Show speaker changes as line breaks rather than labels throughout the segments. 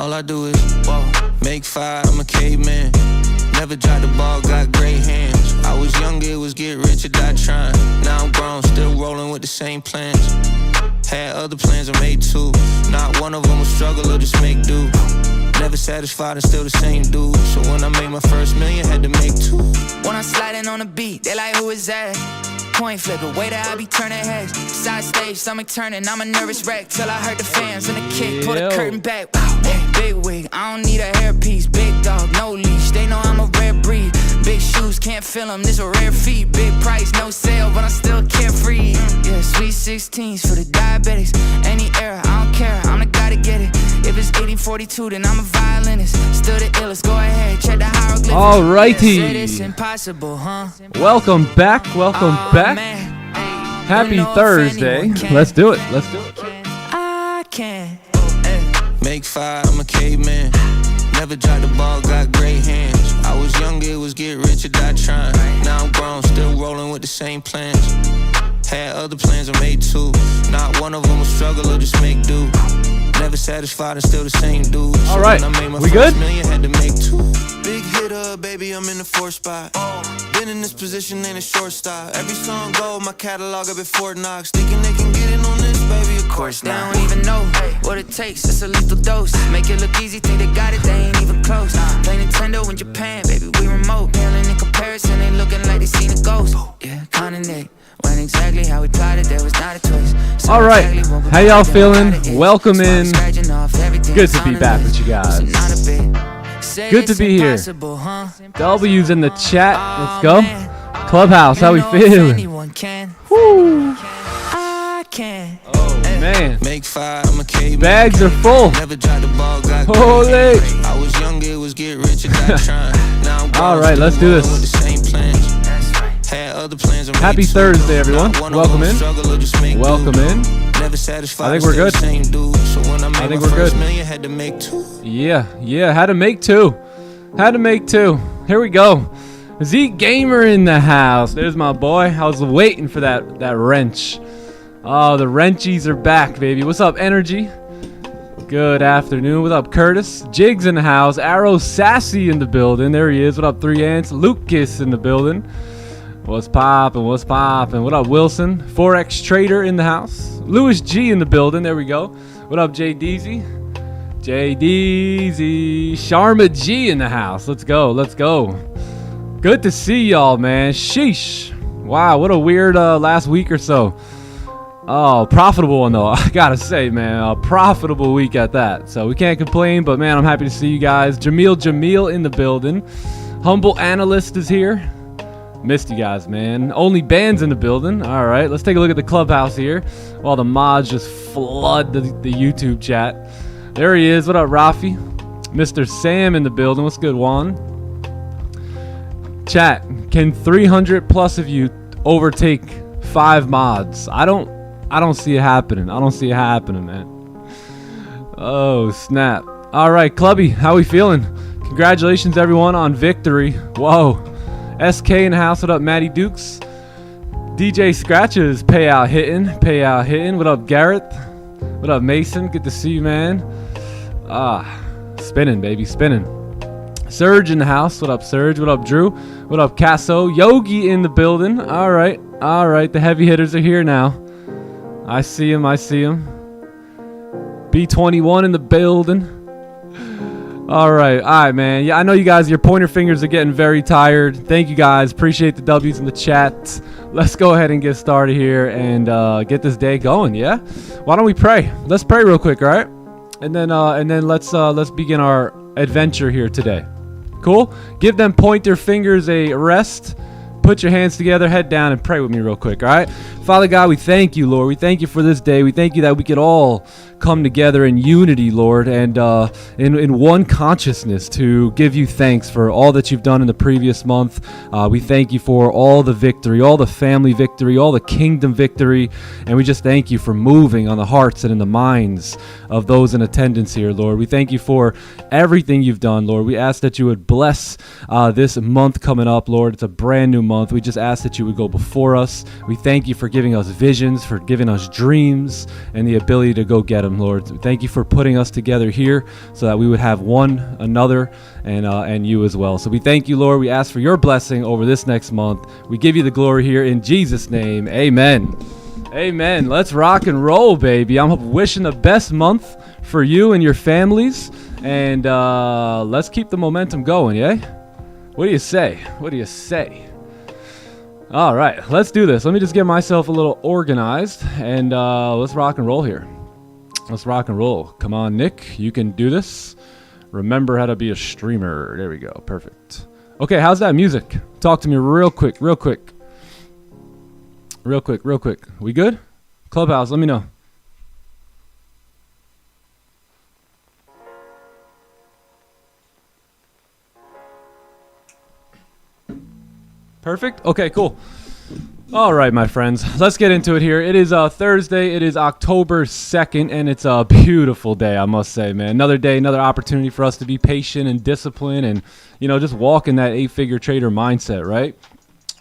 All I do is make fire, I'm a caveman. Never dropped the ball, got great hands. I was younger, it was get rich or die trying. Now I'm grown, still rolling with the same plans. Had other plans, I made two. Not one of them was struggle or just make do. Never satisfied and still the same dude. So when I made my first million, had to make two.
When I'm sliding on the beat, they like, who is that? Coin flipping, way that I be turning heads. Side stage, stomach turning, I'm a nervous wreck. Till I heard the fans and the kick, pull the curtain back. Wow, big wig, I don't need a hairpiece. Big dog, no leash, they know I'm a rare breed. Big shoes, can't fill them, this a rare feat. Big price, no sale, but I'm still carefree. Yeah, sweet 16s for the diabetics. Any era, I don't care, I'm the guy to get it. If it's 1842, then I'm a violinist. Still the illest, go ahead, check the hieroglyphics.
Alrighty.
Said it's impossible, huh?
Welcome back, welcome back.
Man.
Happy Thursday. Let's do it, let's do it.
I can't.
Make fire, I'm a caveman. Never dropped the ball, got great hands. I was younger, it was get rich or die trying. Now I'm grown, still rolling with the same plans. Had other plans, I made two. Not one of them was struggle or just make do. Never satisfied and still the same dude. So
all right,
when I made my
we
first
good?
million, had to make two. Big hitter, baby, I'm in the fourth spot. Been in this position, ain't a short stop. Every song gold, my catalog up at Fort Knox. Thinking they can get in on this, baby, of course
They
not.
don't even know what it takes, it's a lethal dose. Make it look easy, think they got it, they ain't even close. Play Nintendo in Japan, baby, we remote. Paling in comparison, they looking like they seen a ghost. Yeah, kinda Nick, went exactly how we plotted, there was not a twist. So
All right,
exactly
how y'all feeling? Welcome in. Good to be back with you guys. Good to be here. W's in the chat. Let's go. Clubhouse, how we feeling? Woo. Oh man.
Make fire, I'm a caveman.
Bags are full.
Never dropped the ball, got
Holy.
I was younger, it was get rich or die trying. Now I'm grown,
All right, let's
still
do
rolling with
this.
the same plans. Had other plans, I made
Happy
two.
Thursday, everyone.
Not one of
Welcome
them
in.
struggle or just make
Welcome
do.
in.
Never satisfied,
I think we're
still
good.
the same dude. So when I made
think
my
we're
first
good.
million, had to make two.
Yeah, had to make two. Had to make two. Here we go. Zeke Gamer in the house. There's my boy. I was waiting for that wrench. Oh, the wrenchies are back, baby. What's up, Energy? Good afternoon. What up, Curtis? Jigs in the house. Arrow Sassy in the building. There he is. What up, 3 Ants? Lucas in the building. What's poppin'? What's poppin'? What up, Wilson? Forex Trader in the house. Louis G in the building. There we go. What up, J Deezy? J Deezy. Sharma G in the house. Let's go. Let's go. Good to see y'all, man. Sheesh. Wow, what a weird last week or so. Oh, profitable one though. I gotta say, man, a profitable week at that. So we can't complain, but man, I'm happy to see you guys. Jamil in the building. Humble Analyst is here. Missed you guys, man. Only Bands in the building. All right, let's take a look at the Clubhouse here while the mods just flood the YouTube chat. There he is. What up, Rafi? Mr. Sam in the building. What's good, Juan? Chat, can 300 plus of you overtake 5 mods? I don't see it happening. I don't see it happening, man. Oh, snap. All right, Clubby, how we feeling? Congratulations, everyone, on victory. Whoa. SK in the house. What up, Matty Dukes? DJ Scratches, payout hitting. What up, Garrett? What up, Mason? Good to see you, man. Spinning, baby, spinning. Surge in the house. What up, Surge? What up, Drew? What up, Casso? Yogi in the building. All right. The heavy hitters are here now. I see him. B21 in the building. All right, man. Yeah, I know you guys, your pointer fingers are getting very tired. Thank you guys. Appreciate the W's in the chat. Let's go ahead and get started here and get this day going, yeah? Why don't we pray? Let's pray real quick, all right? And then let's begin our adventure here today. Cool? Give them pointer fingers a rest. Put your hands together, head down, and pray with me real quick, all right? Father God, we thank you, Lord. We thank you for this day. We thank you that we could all come together in unity, Lord, and in one consciousness to give you thanks for all that you've done in the previous month. We thank you for all the victory, all the family victory, all the kingdom victory, and we just thank you for moving on the hearts and in the minds of those in attendance here, Lord. We thank you for everything you've done, Lord. We ask that you would bless this month coming up, Lord. It's a brand new month. We just ask that you would go before us. We thank you for giving us visions, for giving us dreams, and the ability to go get them, momentum, Lord. Thank you for putting us together here so that we would have one another and you as well. So we thank you, Lord. We ask for your blessing over this next month. We give you the glory here in Jesus' name. Amen. Amen. Let's rock and roll, baby. I'm wishing the best month for you and your families. And let's keep the momentum going, yeah? What do you say? What do you say? All right, let's do this. Let me just get myself a little organized, and let's rock and roll here. Let's rock and roll. Come on, Nick. You can do this. Remember how to be a streamer. There we go. Perfect. Okay, how's that music? Talk to me real quick, real quick. Real quick, real quick. We good? Clubhouse, let me know. Perfect? Okay, cool. All right, my friends. Let's get into it here. It is Thursday. It is October 2nd, and it's a beautiful day, I must say, man. Another day, another opportunity for us to be patient and disciplined and, you know, just walk in that 8-figure trader mindset, right?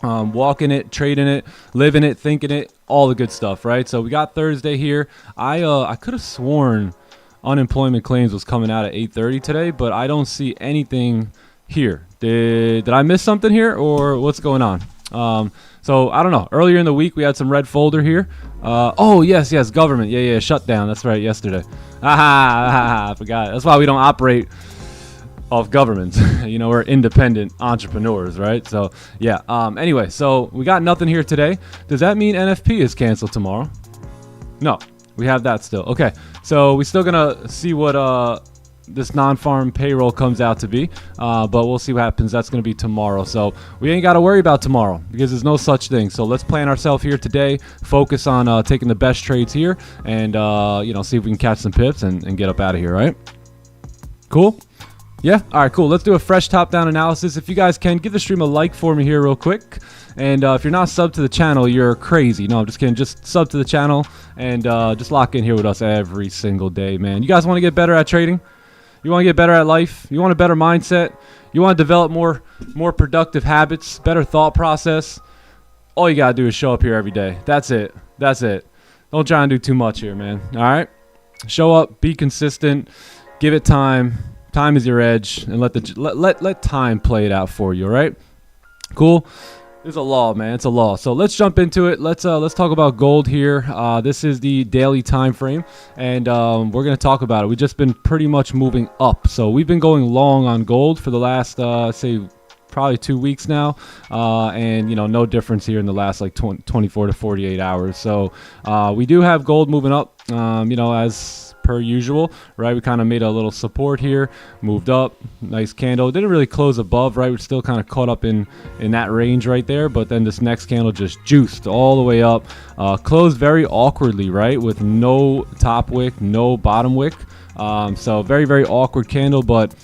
Walking it, trading it, living it, thinking it, all the good stuff, right? So we got Thursday here. I could have sworn unemployment claims was coming out at 8:30 today, but I don't see anything here. Did I miss something here, or what's going on? So I don't know. Earlier in the week we had some red folder here. Oh yes, government. Yeah, shutdown. That's right, yesterday. I forgot. That's why we don't operate off governments. You know, we're independent entrepreneurs, right? So yeah. Anyway, so we got nothing here today. Does that mean NFP is canceled tomorrow? No, we have that still. Okay, so we're still gonna see what this non-farm payroll comes out to be, but we'll see what happens. That's going to be tomorrow, so we ain't got to worry about tomorrow because there's no such thing. So let's plan ourselves here today, focus on taking the best trades here, and you know, see if we can catch some pips and get up out of here. Right? Cool. Yeah. All right. Cool. Let's do a fresh top-down analysis. If you guys can, give the stream a like for me here real quick. And if you're not subbed to the channel, you're crazy. No, I'm just kidding. Just sub to the channel and just lock in here with us every single day, man. You guys want to get better at trading? You want to get better at life? You want a better mindset? You want to develop more productive habits, better thought process? All you got to do is show up here every day. That's it. That's it. Don't try and do too much here, man. All right? Show up, be consistent, give it time. Time is your edge, and let time play it out for you, all right? Cool. It's a law, man. It's a law. So let's jump into it. Let's talk about gold here. This is the daily time frame, and we're going to talk about it. We've just been pretty much moving up. So we've been going long on gold for the last, say, probably 2 weeks now, and, you know, no difference here in the last, like, 24 to 48 hours. So we do have gold moving up, you know, as per usual, right? We kind of made a little support here, moved up, nice candle. Didn't really close above, right? We're still kind of caught up in that range right there, but then this next candle just juiced all the way up, closed very awkwardly, right? With no top wick, no bottom wick. So very, very awkward candle, but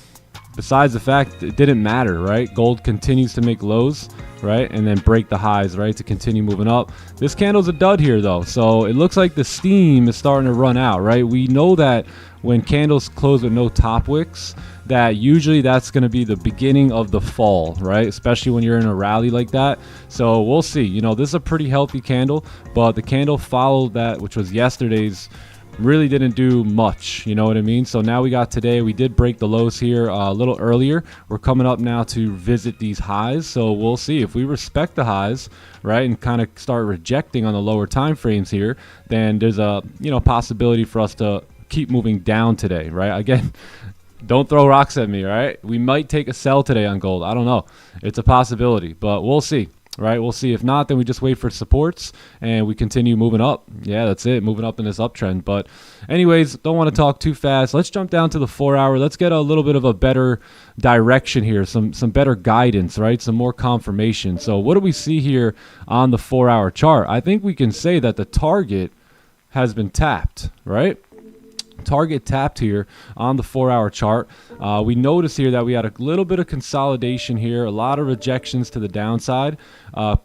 besides the fact it didn't matter, right? Gold continues to make lows, right? And then break the highs, right? To continue moving up. This candle's a dud here though. So it looks like the steam is starting to run out, right? We know that when candles close with no top wicks, that usually that's going to be the beginning of the fall, right? Especially when you're in a rally like that. So we'll see. You know, this is a pretty healthy candle, but the candle followed that, which was yesterday's, really didn't do much, you know what I mean? So now we got today, we did break the lows here a little earlier. We're coming up now to visit these highs, so we'll see if we respect the highs, right, and kind of start rejecting on the lower time frames here, then there's a, you know, possibility for us to keep moving down today, right? Again, don't throw rocks at me, right? We might take a sell today on gold. I don't know. It's a possibility, but we'll see. Right, we'll see. If not, then we just wait for supports and we continue moving up. Yeah, that's it, moving up in this uptrend. But anyways, don't want to talk too fast. Let's jump down to the 4 hour. Let's get a little bit of a better direction here, some better guidance, right? Some more confirmation. So what do we see here on the 4 hour chart? I think we can say that the target has been tapped, right? Target tapped here on the 4 hour chart. We notice here that we had a little bit of consolidation here, a lot of rejections to the downside.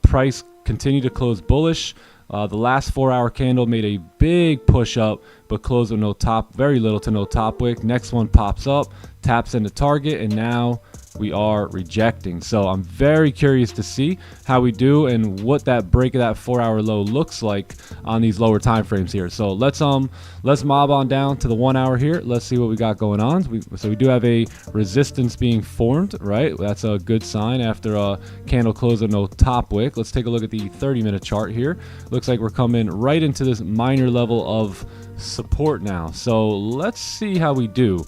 Price continued to close bullish. The last 4 hour candle made a big push up, but closed with no top, very little to no top wick. Next one pops up, taps into target, and now we are rejecting. So I'm very curious to see how we do and what that break of that 4-hour low looks like on these lower time frames here. So let's mob on down to the 1 hour here. Let's see what we got going on. So we do have a resistance being formed, right? That's a good sign after a candle close with no top wick. Let's take a look at the 30-minute chart here. Looks like we're coming right into this minor level of support now. So let's see how we do.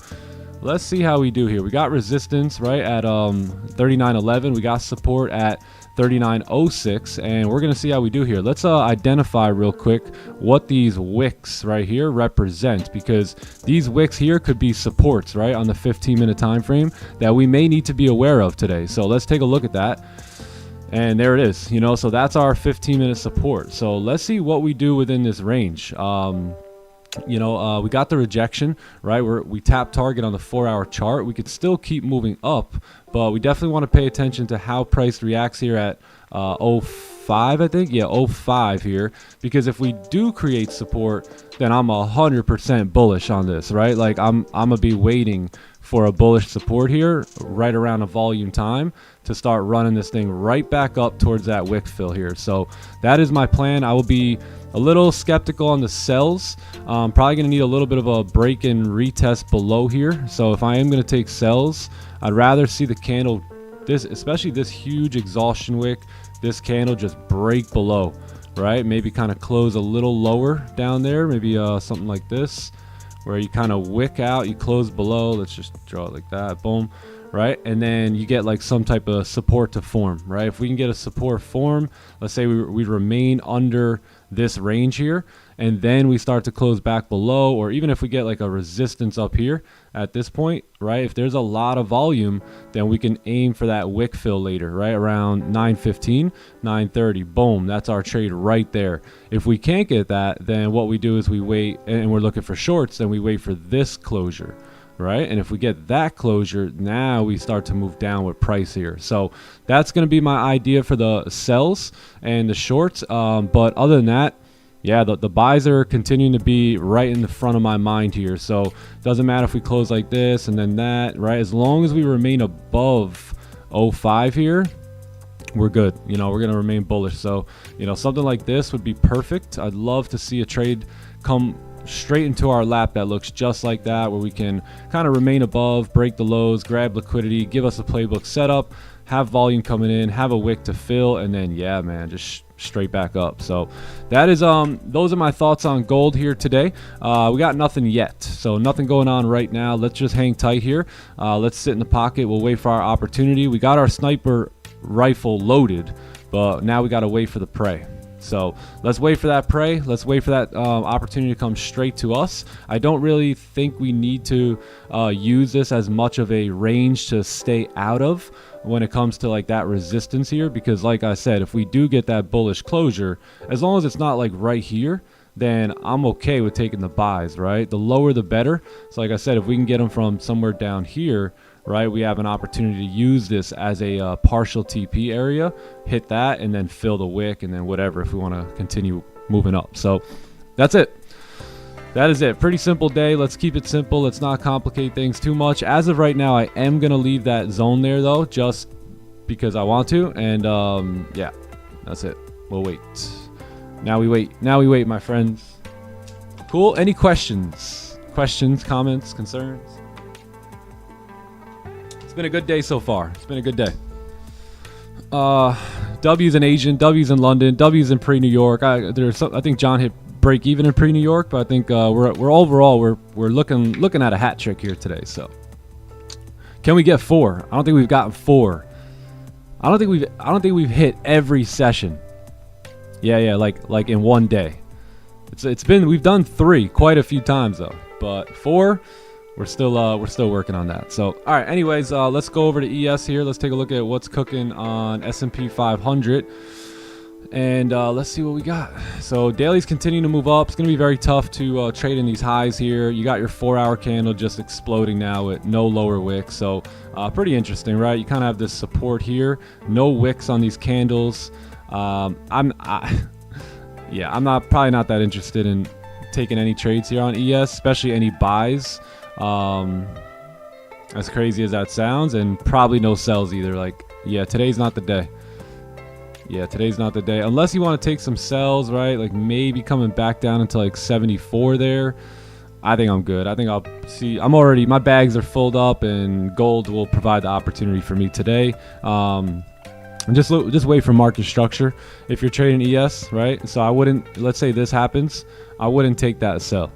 Let's see how we do here. We got resistance right at 39.11. We got support at 39.06, and we're gonna see how we do here. Let's identify real quick what these wicks right here represent, because these wicks here could be supports right on the 15-minute time frame that we may need to be aware of today. So let's take a look at that. And there it is, you know, so that's our 15-minute support. So let's see what we do within this range. You know, we got the rejection, right? We tap target on the 4-hour chart. We could still keep moving up, but we definitely want to pay attention to how price reacts here at 05, I think. Yeah, 05 here, because if we do create support, then I'm 100% bullish on this, right? Like I'm gonna be waiting for a bullish support here right around a volume time to start running this thing right back up towards that wick fill here. So that is my plan. I will be a little skeptical on the sells. Probably going to need a little bit of a break and retest below here. So if I am going to take sells, I'd rather see the candle, especially this huge exhaustion wick, this candle just break below, right? Maybe kind of close a little lower down there. Maybe something like this, where you kind of wick out, you close below. Let's just draw it like that. Boom. Right, and then you get like some type of support to form, right? If we can get a support form, let's say we remain under this range here, and then we start to close back below, or even if we get like a resistance up here at this point, right? If there's a lot of volume, then we can aim for that wick fill later, right? Around 9:15, 9:30, boom, that's our trade right there. If we can't get that, then what we do is we wait, and we're looking for shorts, then we wait for this closure. Right, and if we get that closure, now we start to move down with price here. So that's going to be my idea for the sells and the shorts. But other than that, yeah, the buys are continuing to be right in the front of my mind here. So it doesn't matter if we close like this and then that, right? As long as we remain above 05 here, we're good. You know, we're going to remain bullish. So, you know, something like this would be perfect. I'd love to see a trade come straight into our lap that looks just like that, where we can kind of remain above, break the lows, grab liquidity, give us a playbook setup, have volume coming in, have a wick to fill, and then yeah, man, just straight back up. So that is those are my thoughts on gold here today. We got nothing yet, so nothing going on right now. Let's just hang tight here. Let's sit in the pocket. We'll wait for our opportunity. We got our sniper rifle loaded, but now we got to wait for the prey. So let's wait for that prey. Let's wait for that opportunity to come straight to us. I don't really think we need to use this as much of a range to stay out of when it comes to like that resistance here, because like I said, if we do get that bullish closure, as long as it's not like right here, then I'm okay with taking the buys, right? The lower the better. So like I said, if we can get them from somewhere down here, right, we have an opportunity to use this as a partial TP area, hit that, and then fill the wick, and then whatever if we want to continue moving up. So that's it. That is it. Pretty simple day. Let's keep it simple. Let's not complicate things too much. As of right now, I am going to leave that zone there, though, just because I want to. And yeah, that's it. We'll wait. Now we wait. Now we wait, my friends. Cool. Any questions? Questions, comments, concerns? It's been a good day so far. It's been a good day. W's in Asian, W's in London, W's in pre-New York. I think John hit break even in pre-New York, but I think we're overall we're looking at a hat trick here today. So can we get 4? I don't think we've gotten 4. I don't think we've hit every session. Yeah, like in one day. We've done 3 quite a few times though, but 4. We're still working on that. So, all right. Anyways, let's go over to ES here. Let's take a look at what's cooking on S&P 500, and let's see what we got. So, daily's continuing to move up. It's going to be very tough to trade in these highs here. You got your 4-hour candle just exploding now with no lower wick. So, pretty interesting, right? You kind of have this support here, no wicks on these candles. I'm probably not that interested in taking any trades here on ES, especially any buys. As crazy as that sounds, and probably no sells either. Like, yeah, today's not the day. Yeah, today's not the day. Unless you want to take some sells, right? Like maybe coming back down into like 74 there. I think I'm good. I think I'll see. My bags are filled up, and gold will provide the opportunity for me today. And just wait for market structure. If you're trading ES, right? So I wouldn't, let's say this happens, I wouldn't take that sell.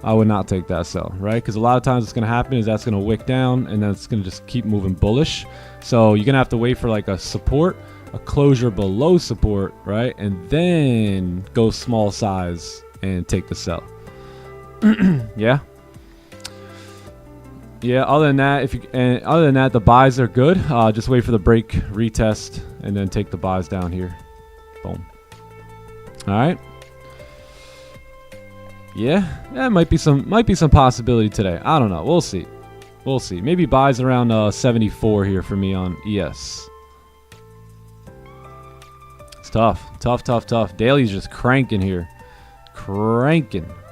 I would not take that sell, right? Because a lot of times what's going to happen is that's going to wick down, and then it's going to just keep moving bullish. So you're going to have to wait for like a support, a closure below support, right? And then go small size and take the sell. Yeah. Other than that, the buys are good. Just wait for the break, retest, and then take the buys down here. Boom. All right. Yeah, might be some possibility today. I don't know. We'll see. Maybe buys around 74 here for me on ES. It's tough. Daily's just cranking here.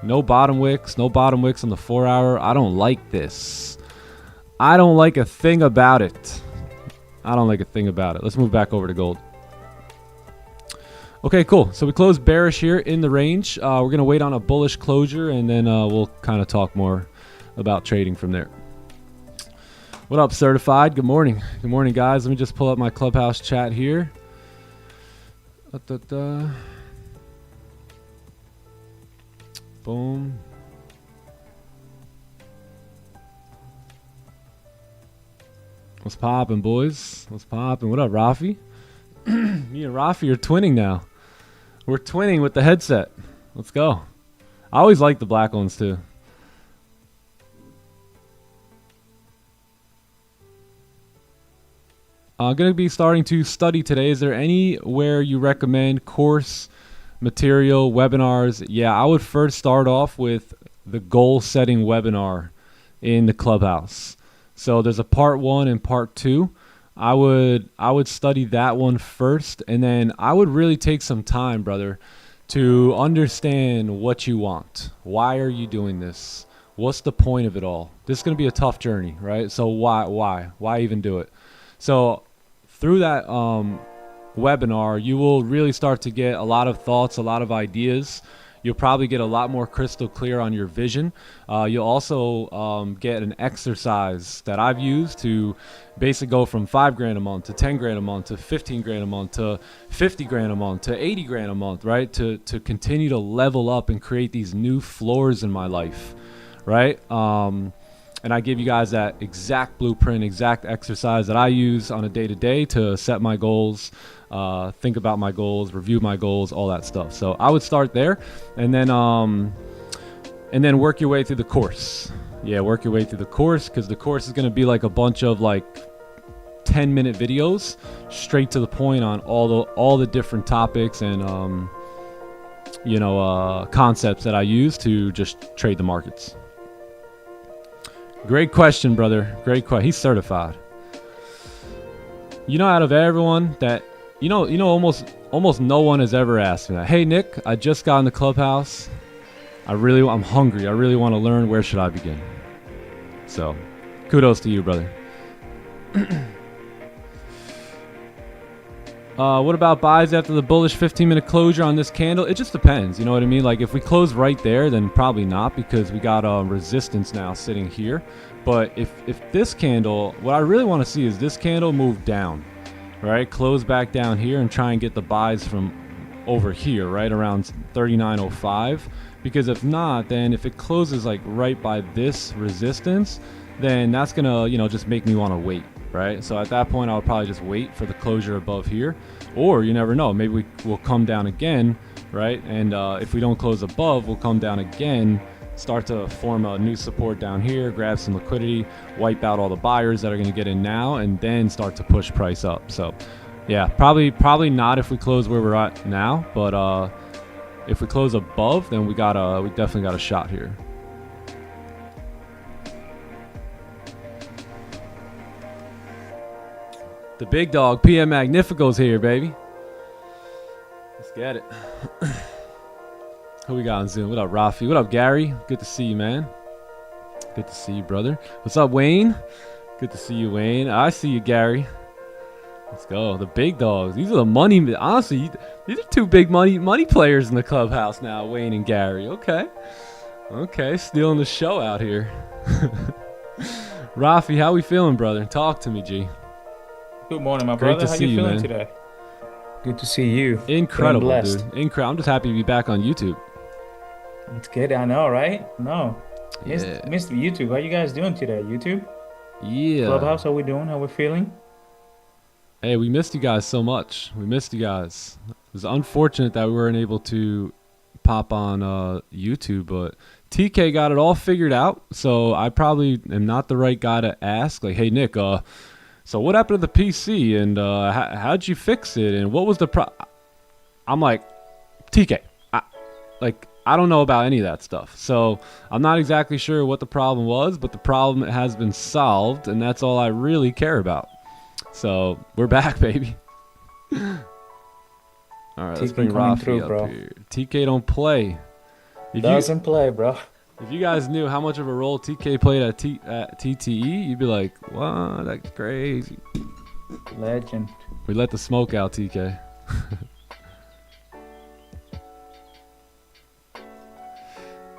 No bottom wicks on the 4 hour. I don't like this. I don't like a thing about it. Let's move back over to gold. Okay, cool. So we closed bearish here in the range. We're going to wait on a bullish closure, and then we'll kind of talk more about trading from there. What up, Certified? Good morning. Good morning, guys. Let me just pull up my Clubhouse chat here. Boom. What's poppin', boys? What's poppin'? What up, Rafi? Me and Rafi are twinning now. We're twinning with the headset. Let's go. I always like the black ones too. I'm going to be starting to study today. Is there anywhere you recommend course material, webinars? Yeah, I would first start off with the goal setting webinar in the Clubhouse. So there's a part 1 and part 2. I would study that one first, and then I would really take some time, brother, to understand what you want. Why are you doing this? What's the point of it all? This is going to be a tough journey, right? So why even do it? So through that webinar, you will really start to get a lot of thoughts, a lot of ideas. You'll probably get a lot more crystal clear on your vision. You'll also get an exercise that I've used to basically go from 5 grand a month to 10 grand a month to 15 grand a month to 50 grand a month to 80 grand a month, right? To continue to level up and create these new floors in my life, right? And I give you guys that exact blueprint, exact exercise that I use on a day-to-day to set my goals, think about my goals, review my goals, all that stuff. So I would start there, and then work your way through the course. Yeah, work your way through the course, because the course is going to be like a bunch of like 10-minute videos straight to the point on all the different topics and concepts that I use to just trade the markets. Great question, brother. Great question. He's certified. Out of everyone that almost no one has ever asked me that. Hey Nick, I just got in the Clubhouse. I'm hungry. I really want to learn. Where should I begin? So, kudos to you, brother. What about buys after the bullish 15-minute closure on this candle? It just depends. You know what I mean? Like if we close right there, then probably not, because we got resistance now sitting here. But if this candle, what I really want to see is this candle move down, right? Close back down here and try and get the buys from over here, right around 39.05. Because if not, then if it closes like right by this resistance, then that's gonna just make me want to wait. Right, so at that point, I'll probably just wait for the closure above here, or you never know, maybe we'll come down again, right? And if we don't close above, we'll come down again, start to form a new support down here, grab some liquidity, wipe out all the buyers that are going to get in now, and then start to push price up. So, yeah, probably not if we close where we're at now, but if we close above, then we definitely got a shot here. The big dog, PM Magnifico's here, baby. Let's get it. Who we got on Zoom? What up, Rafi? What up, Gary? Good to see you, man. Good to see you, brother. What's up, Wayne? Good to see you, Wayne. I see you, Gary. Let's go. The big dogs. These are the money. Honestly, these are two big money players in the clubhouse now, Wayne and Gary. Okay. Okay, stealing the show out here. Rafi, how we feeling, brother? Talk to me, G.
Good morning, my brother.
Great to
How
see
you
you,
feeling
man.
today? Good to see you.
Incredible,
Feeling
dude.
blessed.
I'm just happy to be back on YouTube.
It's good. I know, right? No.
Yeah.
Missed YouTube. How you guys doing today? YouTube?
Yeah.
Clubhouse, how we doing? How we feeling?
Hey, we missed you guys so much. We missed you guys. It was unfortunate that we weren't able to pop on YouTube, but TK got it all figured out. So I probably am not the right guy to ask. Like, hey, Nick, so what happened to the PC, and how'd you fix it, and what was the I'm like, TK, I don't know about any of that stuff. So I'm not exactly sure what the problem was, but the problem has been solved, and that's all I really care about. So we're back, baby. All right, let's bring Rafi up here. TK don't play.
Doesn't play, bro.
If you guys knew how much of a role TK played at TTE, you'd be like, what? That's crazy.
Legend.
We let the smoke out, TK.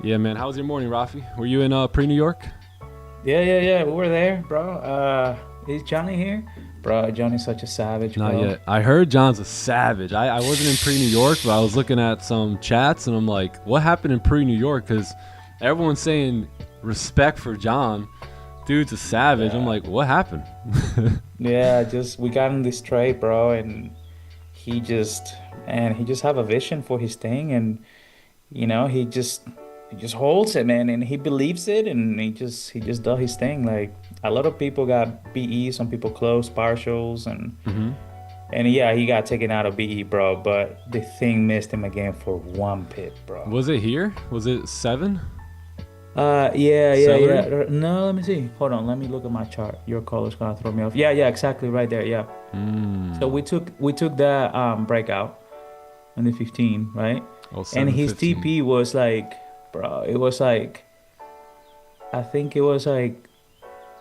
Yeah, man. How was your morning, Rafi? Were you in pre-New York?
Yeah. We were there, bro. Is Johnny here? Bro, Johnny's such a savage, bro.
Not yet. I heard John's a savage. I wasn't in pre-New York, but I was looking at some chats, and I'm like, what happened in pre-New York? Because everyone's saying respect for John. Dude's a savage. Yeah. I'm like, what happened?
Yeah, we got in this trade, bro, and he just have a vision for his thing, and he just holds it, man, and he believes it, and he just does his thing. Like, a lot of people got BE, some people closed partials, and yeah, he got taken out of BE, bro, but the thing missed him again for 1 pip, bro.
Was it here? Was it 7?
Yeah. No, let me see. Hold on, let me look at my chart. Your color's gonna throw me off. Yeah, exactly, right there. Yeah. So we took the breakout on the 15, right?
Oh,
and his
7:15.
TP was like, bro, it was like, I think it was like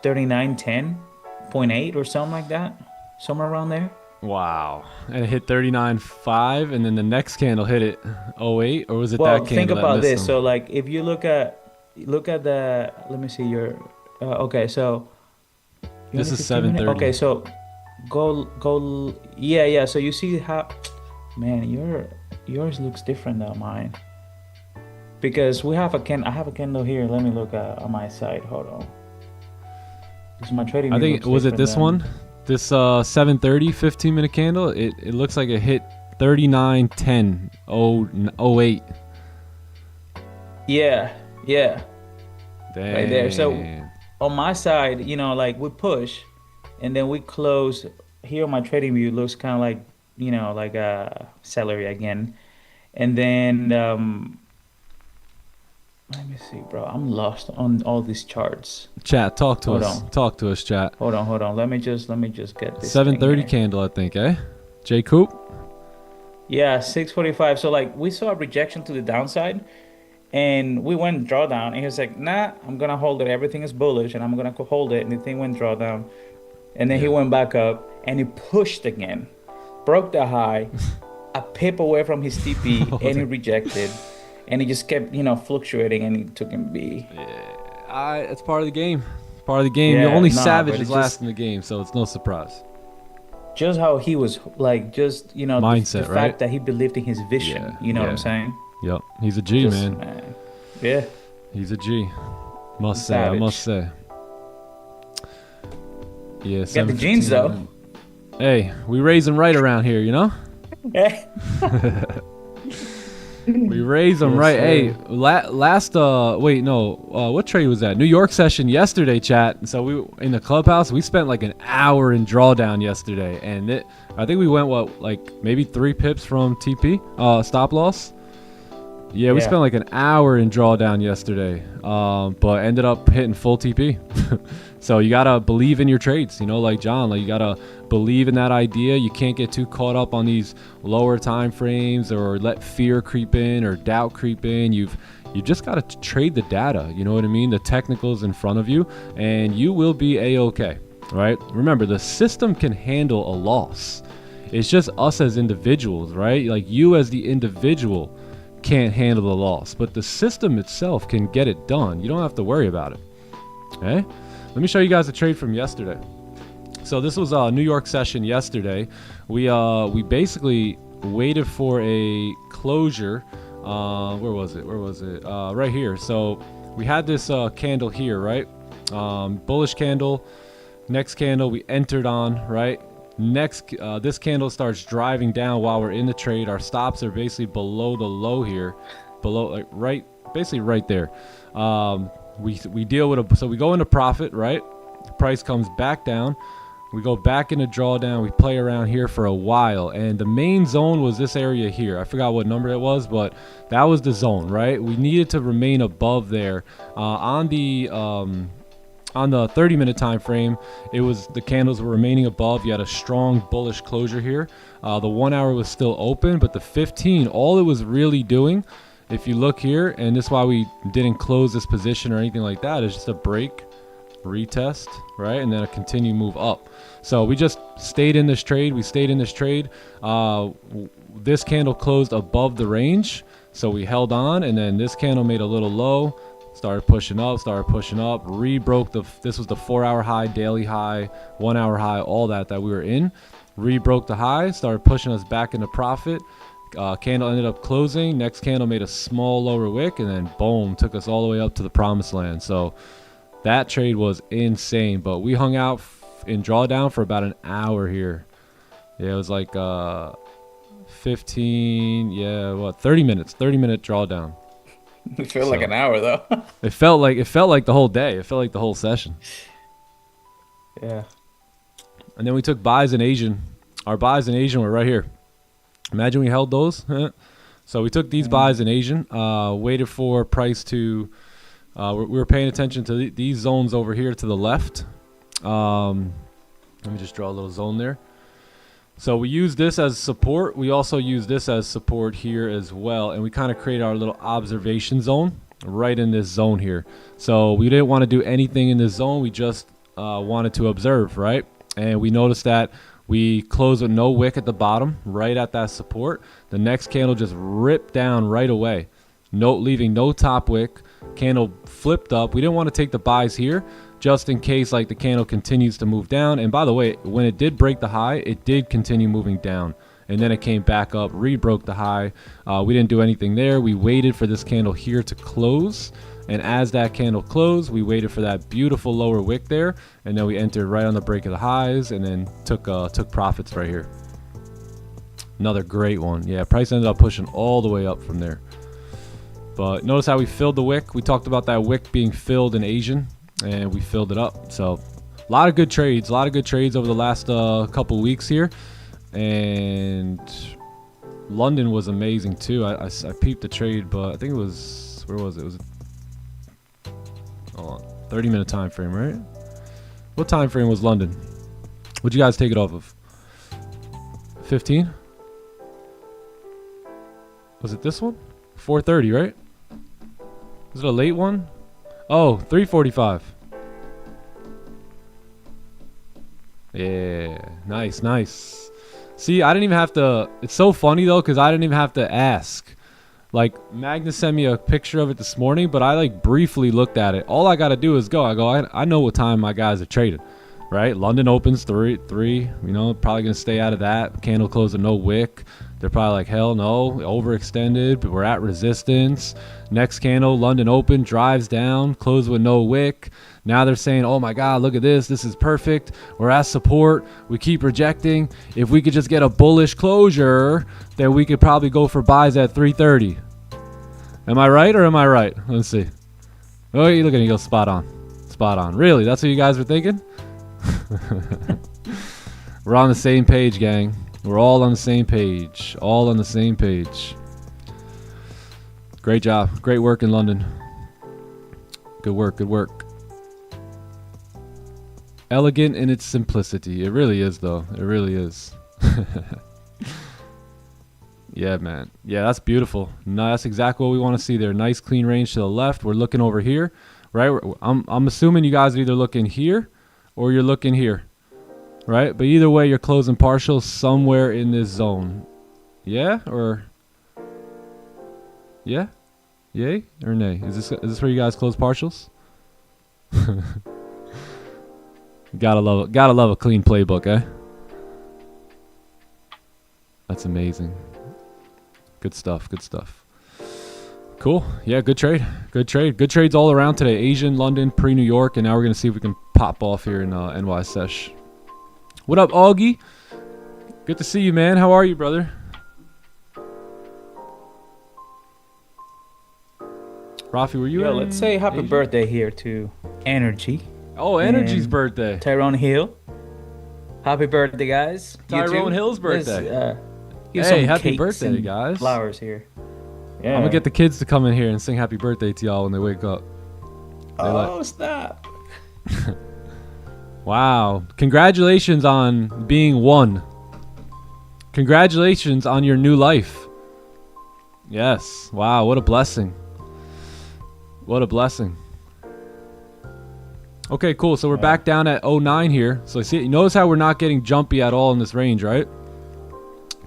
3910.8 or something like that, somewhere around there.
Wow. And it hit 39.5, and then the next candle hit it 08, or was it
Well,
that candle?
think about this.
Him?
So like, if you look at the, let me see your, okay, so
this is 7:30.
Okay, so go, yeah. So you see how, man, yours looks different than mine. Because I have a candle here. Let me look on my side. Hold on. This is my trading.
I think, was it this one? This 7:30 15-minute candle? It looks like it hit 39.10 08.
Yeah.
Dang.
Right there. So on my side, like, we push, and then we close. Here on my trading view, it looks kind of like, like a celery again. And then let me see, bro. I'm lost on all these charts.
Chat, talk to us. Talk to us, chat.
Hold on. Let me just get this.
7:30 candle, I think, eh? J Coop?
Yeah, 6:45. So like, we saw a rejection to the downside, and we went drawdown, and he was like, nah, I'm gonna hold it. Everything is bullish, and I'm gonna hold it. And the thing went drawdown, and then he went back up, and he pushed again, broke the high, a pip away from his TP, and he rejected. And he just kept, fluctuating, and he took him B.
Yeah, it's part of the game. It's part of the game.
Yeah,
Only
nah,
savages last in the game, so it's no surprise.
Just how he was, like,
mindset,
the
right?
fact that he believed in his vision. You know what I'm saying?
Yep, he's a G, man.
Yeah.
He's a G. Must say, I must say. Yeah,
got the jeans though.
Hey, we raise them right around here, We raise them right. Hey, what trade was that? New York session yesterday, chat. So we in the clubhouse, we spent like an hour in drawdown yesterday, and I think we went maybe 3 pips from TP stop loss. Yeah, we spent like an hour in drawdown yesterday, but ended up hitting full TP. So you gotta believe in your trades, like John. Like, you gotta believe in that idea. You can't get too caught up on these lower time frames, or let fear creep in or doubt creep in. You just gotta trade the data. You know what I mean? The technicals in front of you, and you will be a-okay. right? Remember, the system can handle a loss. It's just us as individuals, right? Like you as the individual can't handle the loss, but the system itself can get it done. You don't have to worry about it. Okay? Let me show you guys a trade from yesterday. So this was a New York session yesterday. We basically waited for a closure. Where was it? Right here. So we had this candle here, right? Bullish candle. Next candle we entered on, right? Next, this candle starts driving down while we're in the trade. Our stops are basically below the low here, below, like basically right there. We deal with so we go into profit, right? Price comes back down. We go back into drawdown. We play around here for a while, and the main zone was this area here. I forgot what number it was, but that was the zone, right? We needed to remain above there. On the 30-minute time frame, it was the candles were remaining above. You had a strong bullish closure here. The 1 hour was still open, but the 15, all it was really doing, if you look here, and this is why we didn't close this position or anything like that, is just a break, retest, right, and then a continued move up. So we just stayed in this trade. This candle closed above the range, so we held on, and then this candle made a little low, started pushing up, re-broke this was the 4-hour high, daily high, 1 hour high, all that we were in, re-broke the high, started pushing us back into profit. Candle ended up closing. Next candle made a small lower wick, and then boom, took us all the way up to the promised land. So that trade was insane, but we hung out in drawdown for about an hour here. Yeah, it was like 30 minutes, 30-minute drawdown.
It felt like an hour though.
it felt like the whole day. It felt like the whole session.
Yeah.
And then we took buys in Asian. Our buys in Asian were right here. Imagine we held those. So we took these buys in Asian, waited for price to we were paying attention to these zones over here to the left. Let me just draw a little zone there. So we use this as support. We also use this as support here as well. And we kind of create our little observation zone right in this zone here. So we didn't want to do anything in this zone. We just wanted to observe, right? And we noticed that we closed with no wick at the bottom, right at that support. The next candle just ripped down right away, leaving no top wick. Candle flipped up. We didn't want to take the buys here, just in case like the candle continues to move down. And by the way, when it did break the high, it did continue moving down, and then it came back up, re-broke the high. We didn't do anything there. We waited for this candle here to close, and as that candle closed, we waited for that beautiful lower wick there, and then we entered right on the break of the highs, and then took profits right here. Another great one. Yeah, price ended up pushing all the way up from there. But notice how we filled the wick. We talked about that wick being filled in Asian, and we filled it up. So a lot of good trades over the last couple weeks here. And London was amazing too. I peeped the trade, but I think it was, where was it? It was 30-minute time frame, right? What time frame was London? What'd you guys take it off of? 15? Was it this one? 4:30, right? Was it a late one? Oh, 3:45. Yeah, nice. See, I didn't even have to. It's so funny though, because I didn't even have to ask. Like, Magnus sent me a picture of it this morning, but I like briefly looked at it. All I got to do is go. I know what time my guys are trading, right? London opens 3, you know, probably going to stay out of that. Candle closed with no wick. They're probably like, hell no, overextended, but we're at resistance. Next candle, London open, drives down, closed with no wick. Now they're saying, oh my God, look at this. This is perfect. We're at support. We keep rejecting. If we could just get a bullish closure, then we could probably go for buys at 3:30. Am I right or am I right? Let's see. Oh, you look at it, you go spot on. Spot on. Really? That's what you guys were thinking? We're on the same page, gang. We're all on the same page. All on the same page. Great job. Great work in London. Good work. Elegant in its simplicity. It really is, though. It really is. Yeah, man. Yeah, that's beautiful. No, that's exactly what we want to see there. Nice clean range to the left. We're looking over here, right? I'm assuming you guys are either looking here or you're looking here, right? But either way, you're closing partials somewhere in this zone. Yeah, or yeah, yay or nay? Is this where you guys close partials? Gotta love a clean playbook, eh? That's amazing. Good stuff. Cool. Yeah, good trade. Good trades all around today. Asian, London, pre-New York, and now we're gonna see if we can pop off here in NY Sesh. What up, Augie? Good to see you, man. How are you, brother? Rafi, were you?
Yo, let's say happy birthday here to Energy.
Oh, Energy's birthday.
Tyrone Hill. Happy birthday, guys.
Tyrone Hill's birthday.
Hey,
happy birthday, guys.
Flowers here. Yeah.
I'm gonna get the kids to come in here and sing happy birthday to y'all when they wake up.
Stop.
Wow. Congratulations on being one. Congratulations on your new life. Yes. Wow, what a blessing. What a blessing. Okay, cool. So we're back down at 09 here. So see, notice how we're not getting jumpy at all in this range, right?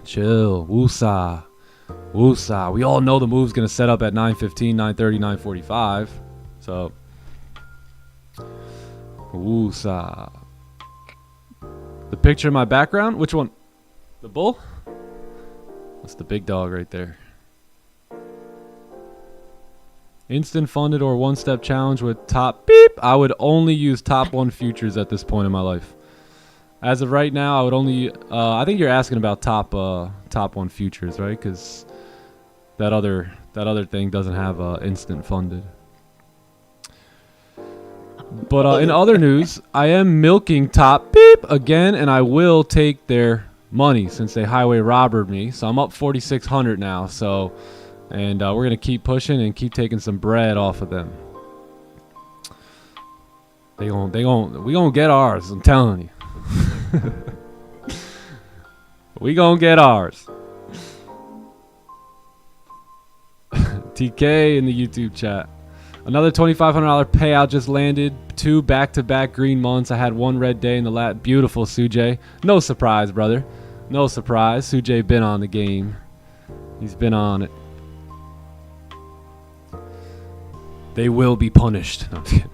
Chill. Woosah. Woosah. We all know the move's going to set up at 9:15, 9:30, 9:45. So, woosah. The picture in my background? Which one? The bull? That's the big dog right there. Instant funded or one-step challenge with top beep. I would only use top 1 futures at this point in my life. As of right now, I would only. I think you're asking about top 1 futures, right? Because that other thing doesn't have instant funded. But in other news, I am milking top beep again, and I will take their money since they highway robbered me. So I'm up 4,600 now. So. And we're going to keep pushing and keep taking some bread off of them. We gonna get ours, I'm telling you. We gonna get ours. TK in the YouTube chat. Another $2,500 payout just landed. 2 back-to-back green months. I had 1 red day in the lat. Beautiful, Sujay. No surprise, brother. No surprise. Sujay been on the game. He's been on it. They will be punished. No, I'm kidding.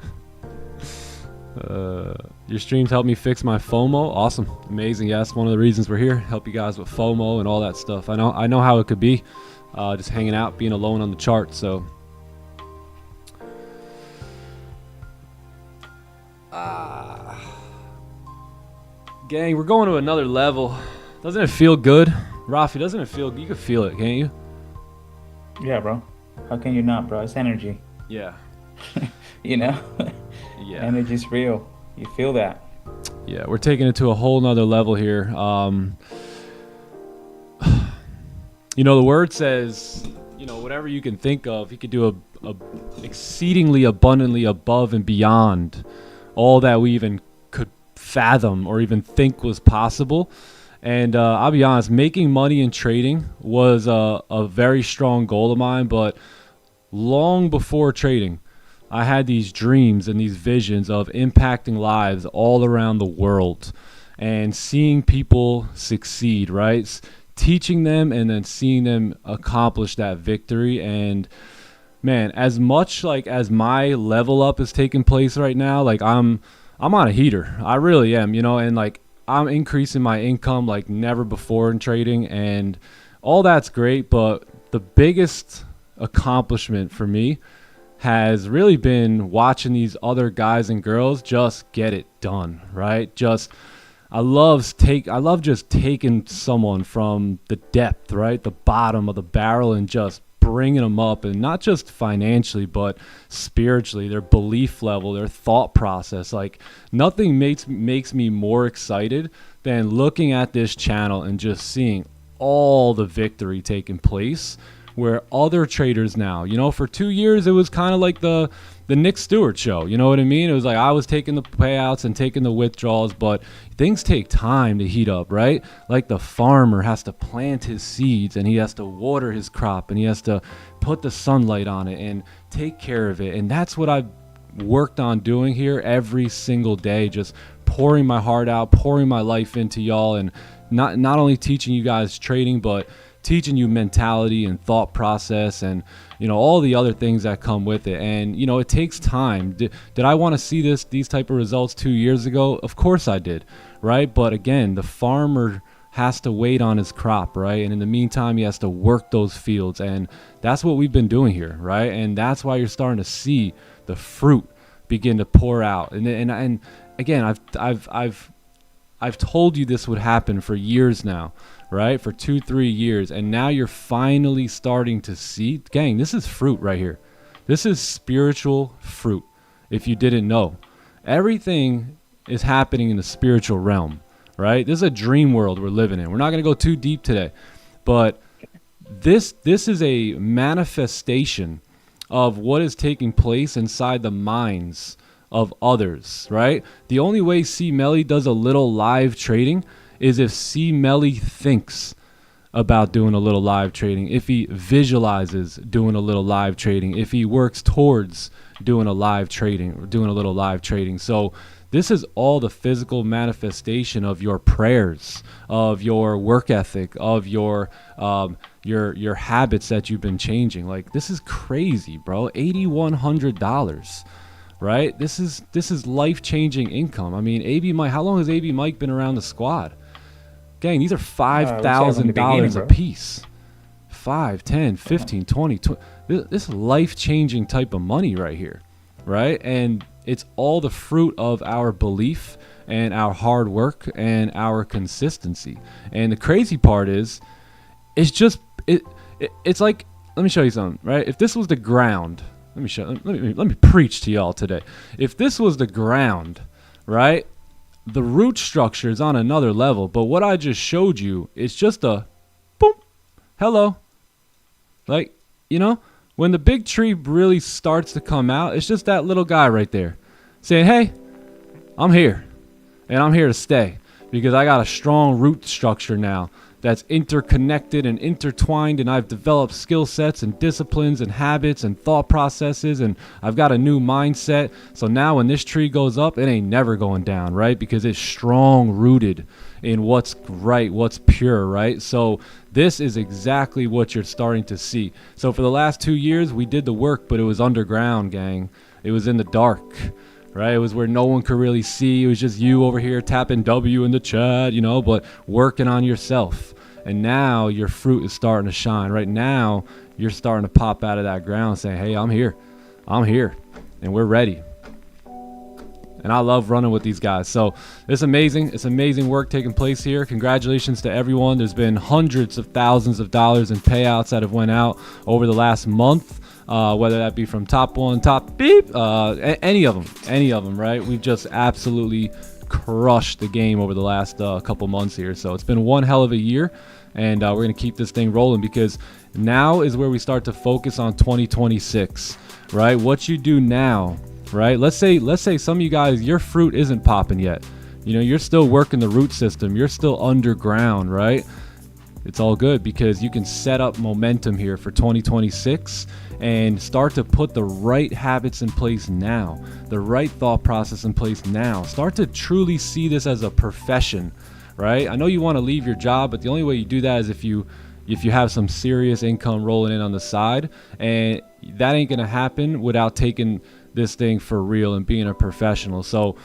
Your streams help me fix my FOMO. Awesome. Amazing. Yes, one of the reasons we're here. Help you guys with FOMO and all that stuff. I know how it could be. Just hanging out, being alone on the chart. So. Gang, we're going to another level. Doesn't it feel good? Rafi, doesn't it feel... You can feel it, can't you?
Yeah, bro. How can you not, bro? It's energy.
Yeah.
You know?
Yeah.
Energy's real. You feel that.
Yeah, we're taking it to a whole nother level here. You know, the word says, you know, whatever you can think of, you could do a exceedingly abundantly above and beyond all that we even could fathom or even think was possible. And I'll be honest, making money in trading was a very strong goal of mine. But long before trading, I had these dreams and these visions of impacting lives all around the world and seeing people succeed, right? Teaching them and then seeing them accomplish that victory. And man, as much like as my level up is taking place right now, like I'm on a heater. I really am, you know, and like I'm increasing my income like never before in trading, and all that's great. But the biggest accomplishment for me has really been watching these other guys and girls just get it done, right? I love just taking someone from the depth, right? The bottom of the barrel, and just bringing them up, and not just financially, but spiritually, their belief level, their thought process. Like nothing makes me more excited than looking at this channel and just seeing all the victory taking place, where other traders now, you know, for 2 years, it was kind of like the Nick Stewart show. You know what I mean? It was like I was taking the payouts and taking the withdrawals, but things take time to heat up, right? Like the farmer has to plant his seeds, and he has to water his crop, and he has to put the sunlight on it and take care of it. And that's what I've worked on doing here every single day, just pouring my heart out, pouring my life into y'all, and not only teaching you guys trading, but teaching you mentality and thought process and, you know, all the other things that come with it. And, you know, it takes time. Did I want to see these type of results 2 years ago? Of course I did, right? But again, the farmer has to wait on his crop, right? And in the meantime, he has to work those fields. And that's what we've been doing here, right? And that's why you're starting to see the fruit begin to pour out. And again, I've told you this would happen for years now, right? For 2-3 years. And now you're finally starting to see, gang, this is fruit right here. This is spiritual fruit. If you didn't know, everything is happening in the spiritual realm, right? This is a dream world we're living in. We're not going to go too deep today, but this is a manifestation of what is taking place inside the minds of others, right? The only way C. Melly does a little live trading is if C. Melly thinks about doing a little live trading, if he visualizes doing a little live trading, if he works towards doing a live trading or doing a little live trading. So this is all the physical manifestation of your prayers, of your work ethic, of your habits that you've been changing. Like, this is crazy, bro. $8,100, right? This is life-changing income. I mean, AB Mike, how long has AB Mike been around the squad? Gang, these are $5,000 a piece. 5, 10, 15, 20. This is life-changing type of money right here, right? And it's all the fruit of our belief and our hard work and our consistency. And the crazy part is, it's like, let me show you something, right? If this was the ground, let me preach to y'all today. If this was the ground, right? The root structure is on another level, but what I just showed you is just a boom, hello. Like, you know, when the big tree really starts to come out, it's just that little guy right there saying, hey, I'm here, and I'm here to stay because I got a strong root structure now that's interconnected and intertwined, and I've developed skill sets and disciplines and habits and thought processes, and I've got a new mindset. So now when this tree goes up, it ain't never going down, right? Because it's strong rooted in what's right, what's pure, right? So this is exactly what you're starting to see. So for the last 2 years, we did the work, but it was underground, gang. It was in the dark, right? It was where no one could really see. It was just you over here tapping W in the chat, you know, but working on yourself. And now your fruit is starting to shine. Right now, you're starting to pop out of that ground saying, hey, I'm here, and we're ready. And I love running with these guys. So it's amazing. It's amazing work taking place here. Congratulations to everyone. There's been hundreds of thousands of dollars in payouts that have went out over the last month. Whether that be from Top One, Top Beep, any of them, right? We've just absolutely crushed the game over the last couple months here. So it's been one hell of a year, and we're going to keep this thing rolling because now is where we start to focus on 2026, right? What you do now, right? Let's say some of you guys, your fruit isn't popping yet. You know, you're still working the root system. You're still underground, right? It's all good because you can set up momentum here for 2026 and start to put the right habits in place now, the right thought process in place now. Start to truly see this as a profession, right? I know you want to leave your job, but the only way you do that is if you have some serious income rolling in on the side, and that ain't going to happen without taking this thing for real and being a professional. So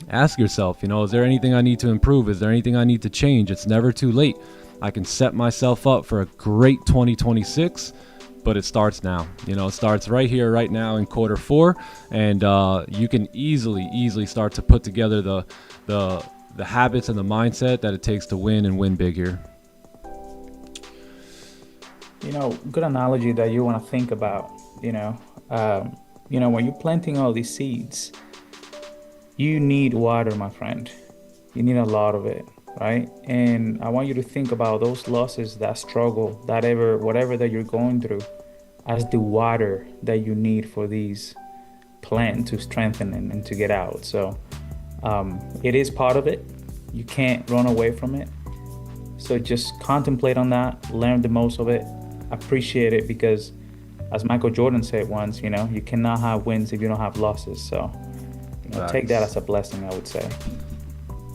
ask yourself, you know, is there anything I need to improve? Is there anything I need to change? It's never too late. I can set myself up for a great 2026, but it starts now. You know, it starts right here, right now in Q4, and you can easily start to put together the habits and the mindset that it takes to win and win big here.
You know, good analogy that you want to think about. When you're planting all these seeds, you need water, my friend. You need a lot of it, right? And I want you to think about those losses, that struggle, whatever that you're going through, as the water that you need for these plants to strengthen and to get out. So it is part of it. You can't run away from it. So just contemplate on that, learn the most of it, appreciate it, because as Michael Jordan said once, you know, you cannot have wins if you don't have losses. So Take that as a blessing, I would say.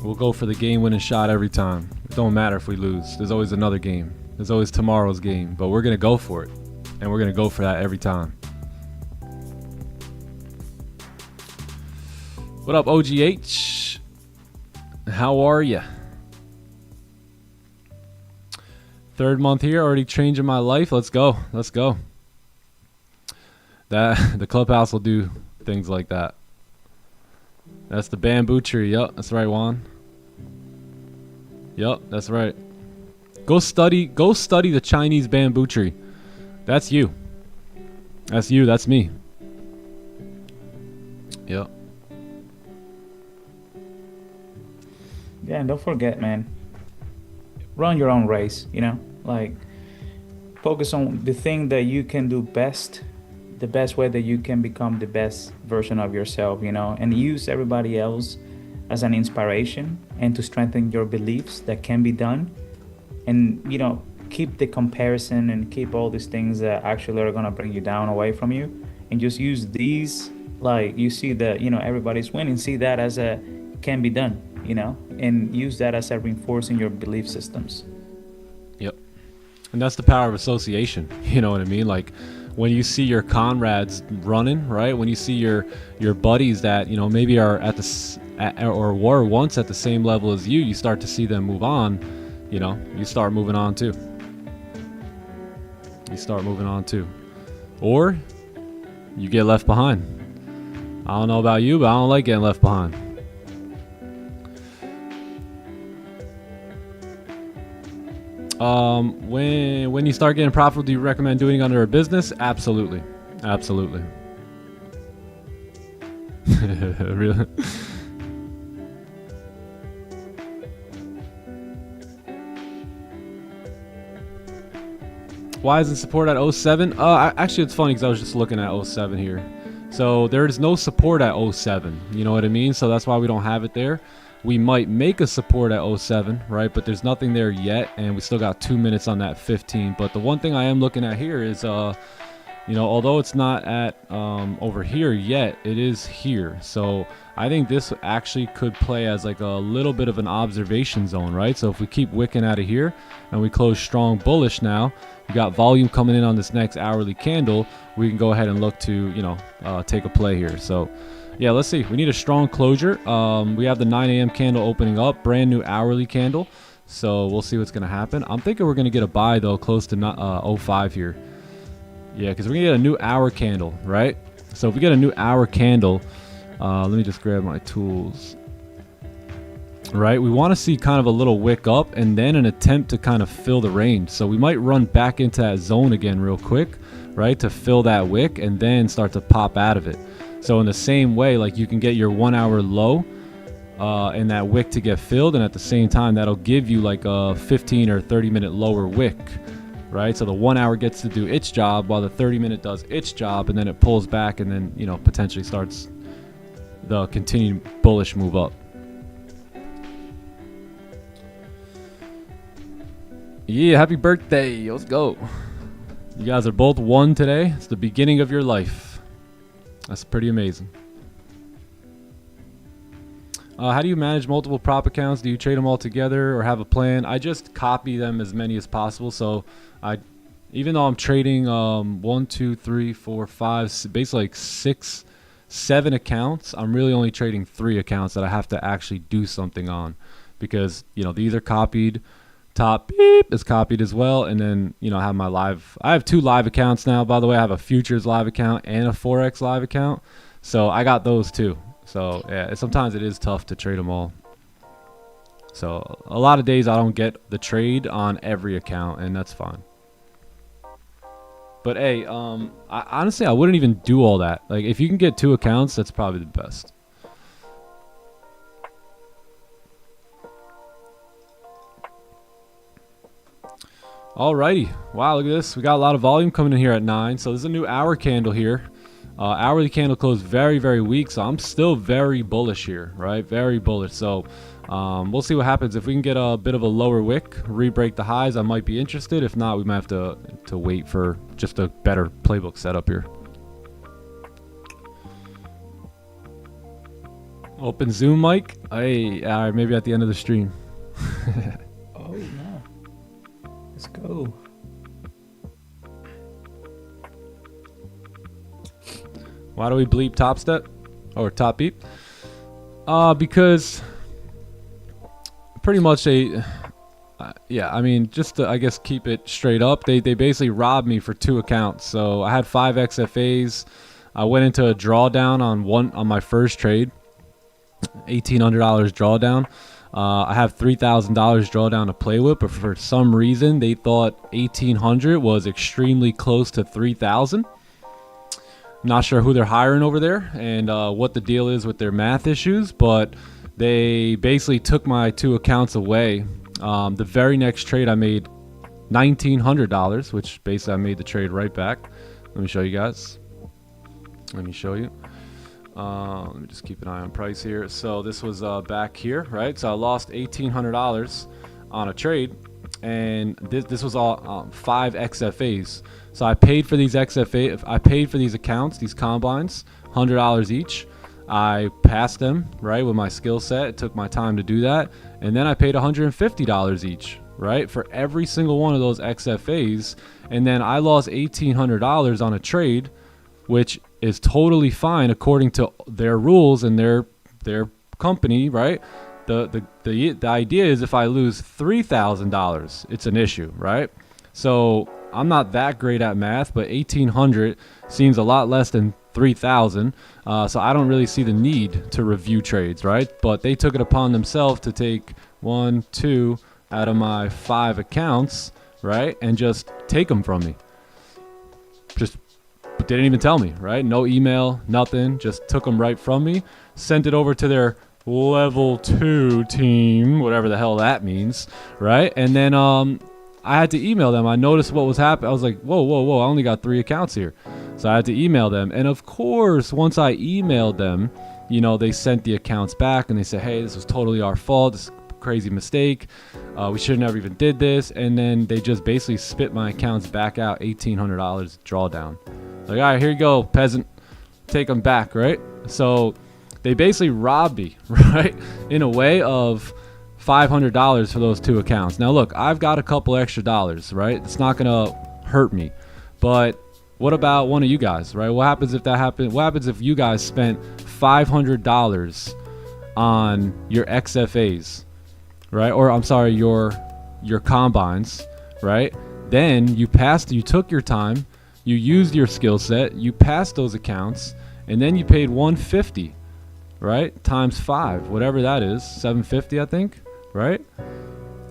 We'll go for the game-winning shot every time. It don't matter if we lose. There's always another game. There's always tomorrow's game. But we're going to go for it. And we're going to go for that every time. What up, OGH? How are ya? Third month here, already changing my life. Let's go. Let's go. The Clubhouse will do things like that. That's the bamboo tree. Yup, that's right, Juan. Yup, that's right. Go study the Chinese bamboo tree. That's you. That's you, that's me. Yup.
Yeah, and don't forget, man. Run your own race, you know? Like, focus on the thing that you can do best, the best way that you can become the best version of yourself, you know? And use everybody else as an inspiration and to strengthen your beliefs that can be done. And, you know, keep the comparison and keep all these things that actually are gonna bring you down away from you. And just use these, like, you see that, you know, everybody's winning, see that as a can be done, you know? And use that as a reinforcing your belief systems.
Yep. And that's the power of association. You know what I mean? Like, when you see your comrades running, right? When you see your buddies that, you know, maybe are or were once at the same level as you start to see them move on, you know, you start moving on too. You start moving on too. Or you get left behind. I don't know about you, but I don't like getting left behind. When you start getting profitable, do you recommend doing it under a business? Absolutely. Absolutely. Really? Why isn't support at 07? Actually, it's funny because I was just looking at 07 here. So there is no support at 07. You know what I mean? So that's why we don't have it there. We might make a support at 07, right? But there's nothing there yet, and we still got 2 minutes on that 15. But the one thing I am looking at here is, you know, although it's not at over here yet, it is here. So I think this actually could play as like a little bit of an observation zone, right? So if we keep wicking out of here and we close strong bullish now, you got volume coming in on this next hourly candle, we can go ahead and look to, you know, take a play here. So yeah, let's see. We need a strong closure. We have the 9 a.m. candle opening up, brand new hourly candle. So we'll see what's going to happen. I'm thinking we're going to get a buy, though, close to 05 here. Yeah, because we're going to get a new hour candle, right? So if we get a new hour candle, let me just grab my tools. Right, we want to see kind of a little wick up and then an attempt to kind of fill the range. So we might run back into that zone again real quick, right, to fill that wick and then start to pop out of it. So in the same way, like you can get your 1 hour low and that wick to get filled, and at the same time that'll give you like a 15 or 30 minute lower wick, right? So the 1 hour gets to do its job while the 30 minute does its job, and then it pulls back and then, you know, potentially starts the continued bullish move up. Yeah, happy birthday. Let's go. You guys are both 1 today. It's the beginning of your life. That's pretty amazing. How do you manage multiple prop accounts? Do you trade them all together or have a plan? I just copy them as many as possible. So even though I'm trading 1, 2, 3, 4, 5, basically like 6, 7 accounts, I'm really only trading 3 accounts that I have to actually do something on, because, you know, these are copied. Top beep is copied as well, and then, you know, I have my live. I have 2 live accounts now, by the way. I have a futures live account and a forex live account, so I got those too. So yeah, sometimes it is tough to trade them all. So a lot of days I don't get the trade on every account, and that's fine. But hey, honestly, I wouldn't even do all that. Like, if you can get 2 accounts, that's probably the best. Alrighty. Wow, look at this. We got a lot of volume coming in here at 9. So there's a new hour candle here. Hourly candle closed very, very weak. So I'm still very bullish here, right? Very bullish. So we'll see what happens. If we can get a bit of a lower wick, re-break the highs, I might be interested. If not, we might have to wait for just a better playbook setup here. Open Zoom mic. Hey, all right, maybe at the end of the stream.
Oh no. Let's go.
Why do we bleep top step or top beep? Because pretty much yeah, I mean, just to, I guess, keep it straight up, they basically robbed me for 2 accounts. So I had 5 XFAs. I went into a drawdown on my first trade, $1,800 drawdown. I have $3,000 drawdown to play with, but for some reason they thought 1,800 was extremely close to 3,000. Not sure who they're hiring over there and what the deal is with their math issues, but they basically took my 2 accounts away. The very next trade I made $1,900, which basically I made the trade right back. Let me show you guys. Let me show you. Let me just keep an eye on price here. So this was back here, right? So I lost $1,800 on a trade, and this was all 5 XFAs. So I paid for these XFA. I paid for these accounts, these combines, $100 each. I passed them, right, with my skill set. It took my time to do that, and then I paid $150 each, right, for every single one of those XFAs. And then I lost $1,800 on a trade, which is totally fine according to their rules and their company, right? The idea is if I lose $3,000, it's an issue, right? So I'm not that great at math, but 1,800 seems a lot less than 3,000. So I don't really see the need to review trades, right? But they took it upon themselves to take 1, 2 out of my 5 accounts, right, and just take them from me. Just didn't even tell me, right? No email, nothing. Just took them right from me, sent it over to their level 2 team, whatever the hell that means, right? And then I had to email them. I noticed what was happening. I was like, whoa, I only got 3 accounts here. So I had to email them. And of course, once I emailed them, you know, they sent the accounts back and they said, hey, this was totally our fault. This is a crazy mistake. We should have never even did this. And then they just basically spit my accounts back out, $1,800 drawdown. Like, all right, here you go, peasant. Take them back, right? So they basically robbed me, right, in a way of $500 for those 2 accounts. Now, look, I've got a couple extra dollars, right? It's not going to hurt me. But what about one of you guys, right? What happens if that happened? What happens if you guys spent $500 on your XFAs, right? Or I'm sorry, your combines, right? Then you took your time, you used your skill set, you passed those accounts, and then you paid $150, right? Times 5, whatever that is, $750, I think, right?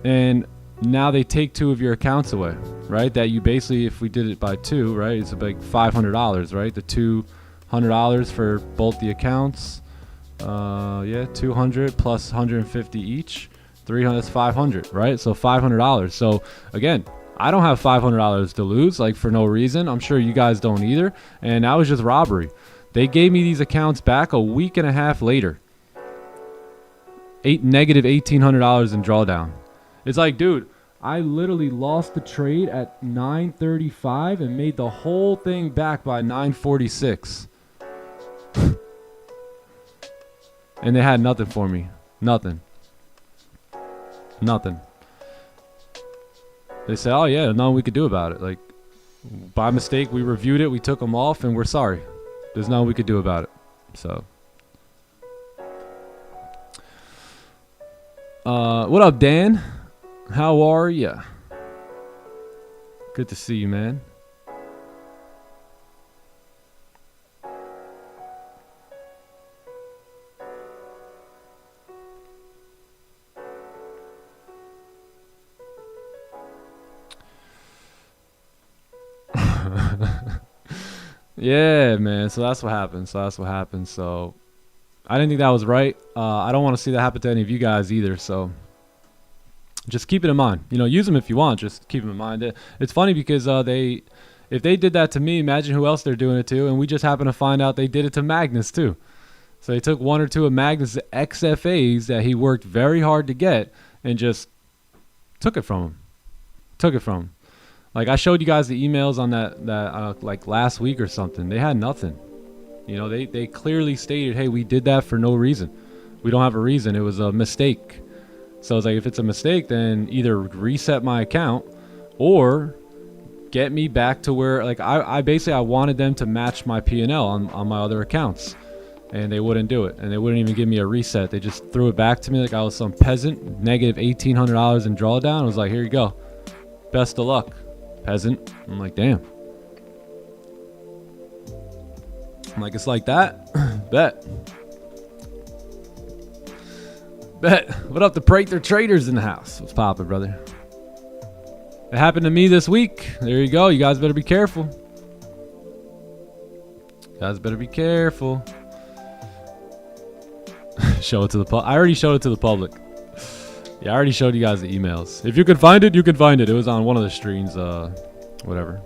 And now they take 2 of your accounts away, right? That you basically, if we did it by 2, right, it's like $500, right? The $200 for both the accounts, yeah, 200 plus 150 each, 300, that's 500, right? So $500. So again, I don't have $500 to lose, like, for no reason. I'm sure you guys don't either. And that was just robbery. They gave me these accounts back a week and a half later. Negative $1,800 in drawdown. It's like, dude, I literally lost the trade at 9:35 and made the whole thing back by 9:46. And they had nothing for me. Nothing. They said, oh yeah, nothing we could do about it. Like, by mistake, we reviewed it, we took them off, and we're sorry. There's nothing we could do about it. So, what up, Dan? How are ya? Good to see you, man. Yeah, man. So that's what happened. So I didn't think that was right. I don't want to see that happen to any of you guys either. So just keep it in mind. You know, use them if you want. Just keep them in mind. It's funny because if they did that to me, imagine who else they're doing it to. And we just happen to find out they did it to Magnus too. So they took 1 or 2 of Magnus' XFAs that he worked very hard to get and just took it from him. Like, I showed you guys the emails on that like last week or something. They had nothing. You know, they clearly stated, hey, we did that for no reason. We don't have a reason. It was a mistake. So it's like, if it's a mistake, then either reset my account or get me back to where, like, I basically wanted them to match my P&L on my other accounts, and they wouldn't do it, and they wouldn't even give me a reset. They just threw it back to me like I was some peasant. Negative $1,800 in drawdown. I was like, here you go, best of luck, peasant. I'm like, damn. I'm like, it's like that. Bet. What up, the Prather traders in the house? What's poppin', brother? It happened to me this week. There you go. You guys better be careful. Show it to the public. I already showed it to the public. Yeah, I already showed you guys the emails. If you can find it, you can find it. It was on one of the streams. Whatever.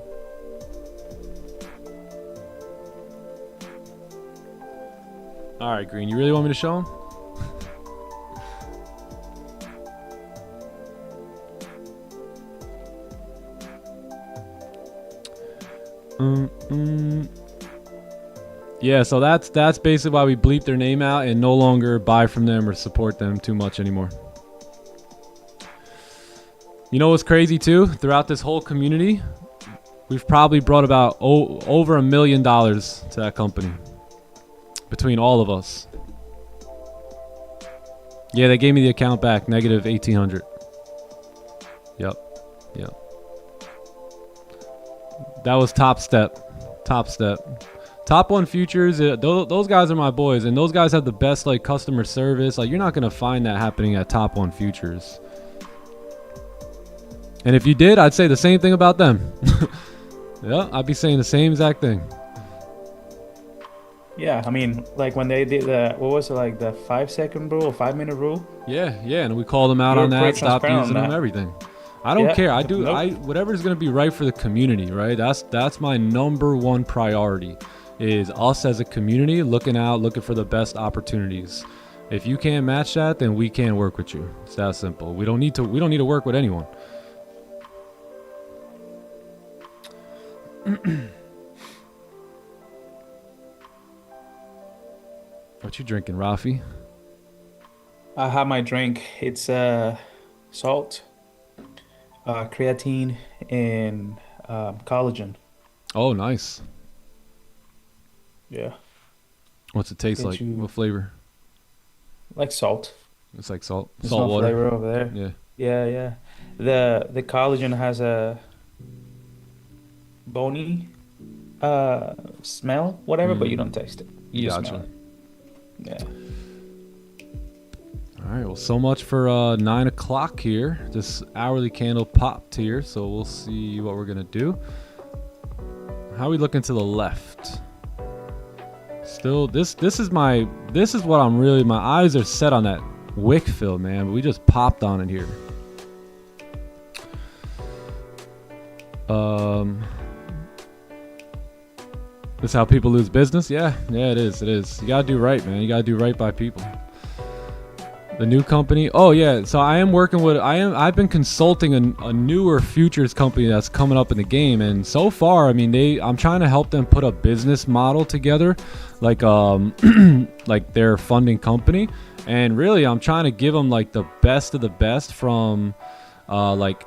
All right, Green. You really want me to show him? Yeah, so that's basically why we bleep their name out and no longer buy from them or support them too much anymore. You know what's crazy too? Throughout this whole community, we've probably brought about over $1 million to that company between all of us. Yeah, they gave me the account back, negative 1,800. Yep. That was Top Step. Top One Futures, those guys are my boys, and those guys have the best like customer service. Like, you're not gonna find that happening at Top One Futures. And if you did, I'd say the same thing about them. Yeah, I'd be saying the same exact thing.
Yeah, I mean, like when they did the, what was it, like the 5-second rule or 5-minute rule?
Yeah, and we called them out on that, stopped using them, everything. I don't care. Whatever's gonna be right for the community, right? That's my number one priority, is us as a community looking for the best opportunities. If you can't match that, then we can't work with you. It's that simple. We don't need to work with anyone. What you drinking, Rafi?
I have my drink. It's salt, creatine, and collagen.
Oh, nice.
Yeah.
What's it taste like? What flavor?
Like salt.
It's like salt.
There's
salt
no
water.
flavor over there. Yeah. The collagen has a bony smell, whatever, but you don't taste it. You just smell it. Yeah.
All right. Well, so much for 9 o'clock here. This hourly candle popped here, so we'll see what we're gonna do. How are we looking to the left? Still, this is what I'm really. My eyes are set on that wick fill, man. But we just popped on it here. This is how people lose business. Yeah, it is. You gotta do right, man. You gotta do right by people. The new company. Oh yeah. So I am working with. I've been consulting a newer futures company that's coming up in the game, and so far, I mean, I'm trying to help them put a business model together, like like their funding company, and really, I'm trying to give them like the best of the best from, like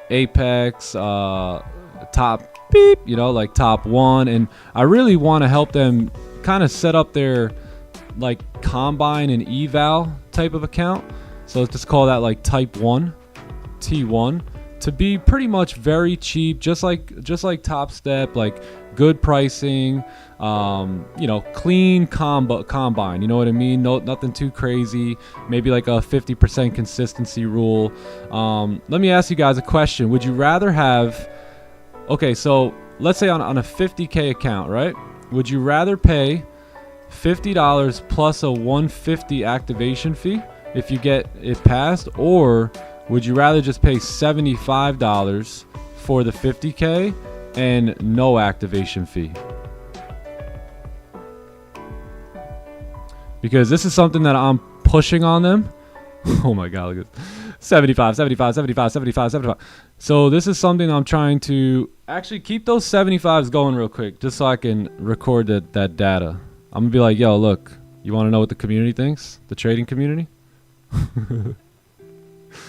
Apex, top beep, like top one, and I really want to help them kind of set up their like combine and eval type of account. So let's just call that like type 1, T1, to be pretty much very cheap, just like Top Step, like good pricing, clean combine, you know what I mean? Nothing too crazy, maybe like a 50% consistency rule. Let me ask you guys a question. Would you rather have, okay, so let's say on a 50K account, right? Would you rather pay $50 plus a $150 activation fee if you get it passed, or would you rather just pay $75 for the 50K and no activation fee? Because this is something that I'm pushing on them. Oh my god, look at 75. So this is something I'm trying to actually keep those 75s going real quick, just so I can record that data. I'm gonna be like, yo, look, You want to know what the community thinks? The trading community?